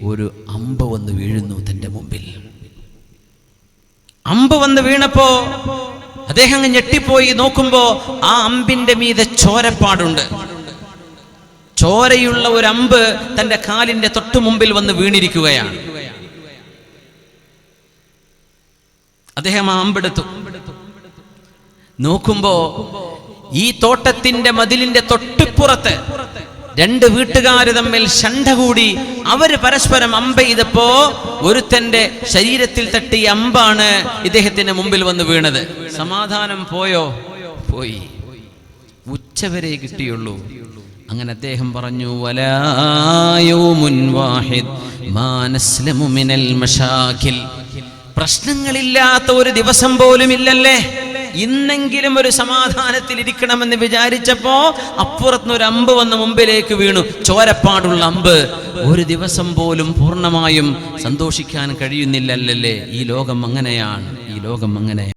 ഒരു അമ്പ് വന്ന് വീഴുന്നു. തൻ്റെ മുമ്പിൽ അമ്പ് വന്ന് വീണപ്പോ അദ്ദേഹം അങ്ങ് ഞെട്ടിപ്പോയി. നോക്കുമ്പോ ആ അമ്പിന്റെ മീതെ ചോരപ്പാടുണ്ട്. ചോരയുള്ള ഒരു അമ്പ് തൻ്റെ കാലിന്റെ തൊട്ടു മുമ്പിൽ വന്ന് വീണിരിക്കുകയാണ്. അദ്ദേഹം ആ അമ്പെടുത്തു. നോക്കുമ്പോ ഈ തോട്ടത്തിന്റെ മതിലിന്റെ തൊട്ടിപ്പുറത്ത് 2 വീട്ടുകാര് തമ്മിൽ ശണ്ട കൂടി അവര് പരസ്പരം അമ്പെയ്തപ്പോ ഒരുത്തന്റെ ശരീരത്തിൽ തട്ടിയ അമ്പാണ് ഇദ്ദേഹത്തിന്റെ മുമ്പിൽ വന്ന് വീണത്. സമാധാനം പോയോ? പോയി. ഉച്ചവരെ കിട്ടിയുള്ളൂ. അങ്ങനെ അദ്ദേഹം പറഞ്ഞു, വലാ യൗമുൻ വാഹിദ് മാ നസ്ലമു മിനൽ മശാകിൽ. പ്രശ്നങ്ങളില്ലാത്ത ഒരു ദിവസം പോലും ഇല്ലല്ലേ. ഇന്നെങ്കിലും ഒരു സമാധാനത്തിൽ ഇരിക്കണമെന്ന് വിചാരിച്ചപ്പോ അപ്പുറത്തുനിന്ന് ഒരു അമ്പ് വന്ന് മുമ്പിലേക്ക് വീണു, ചോരപ്പാടുള്ള അമ്പ്. ഒരു ദിവസം പോലും പൂർണ്ണമായും സന്തോഷിക്കാൻ കഴിയുന്നില്ലല്ലേ. ഈ ലോകം അങ്ങനെയാണ്, ഈ ലോകം അങ്ങനെയാണ്.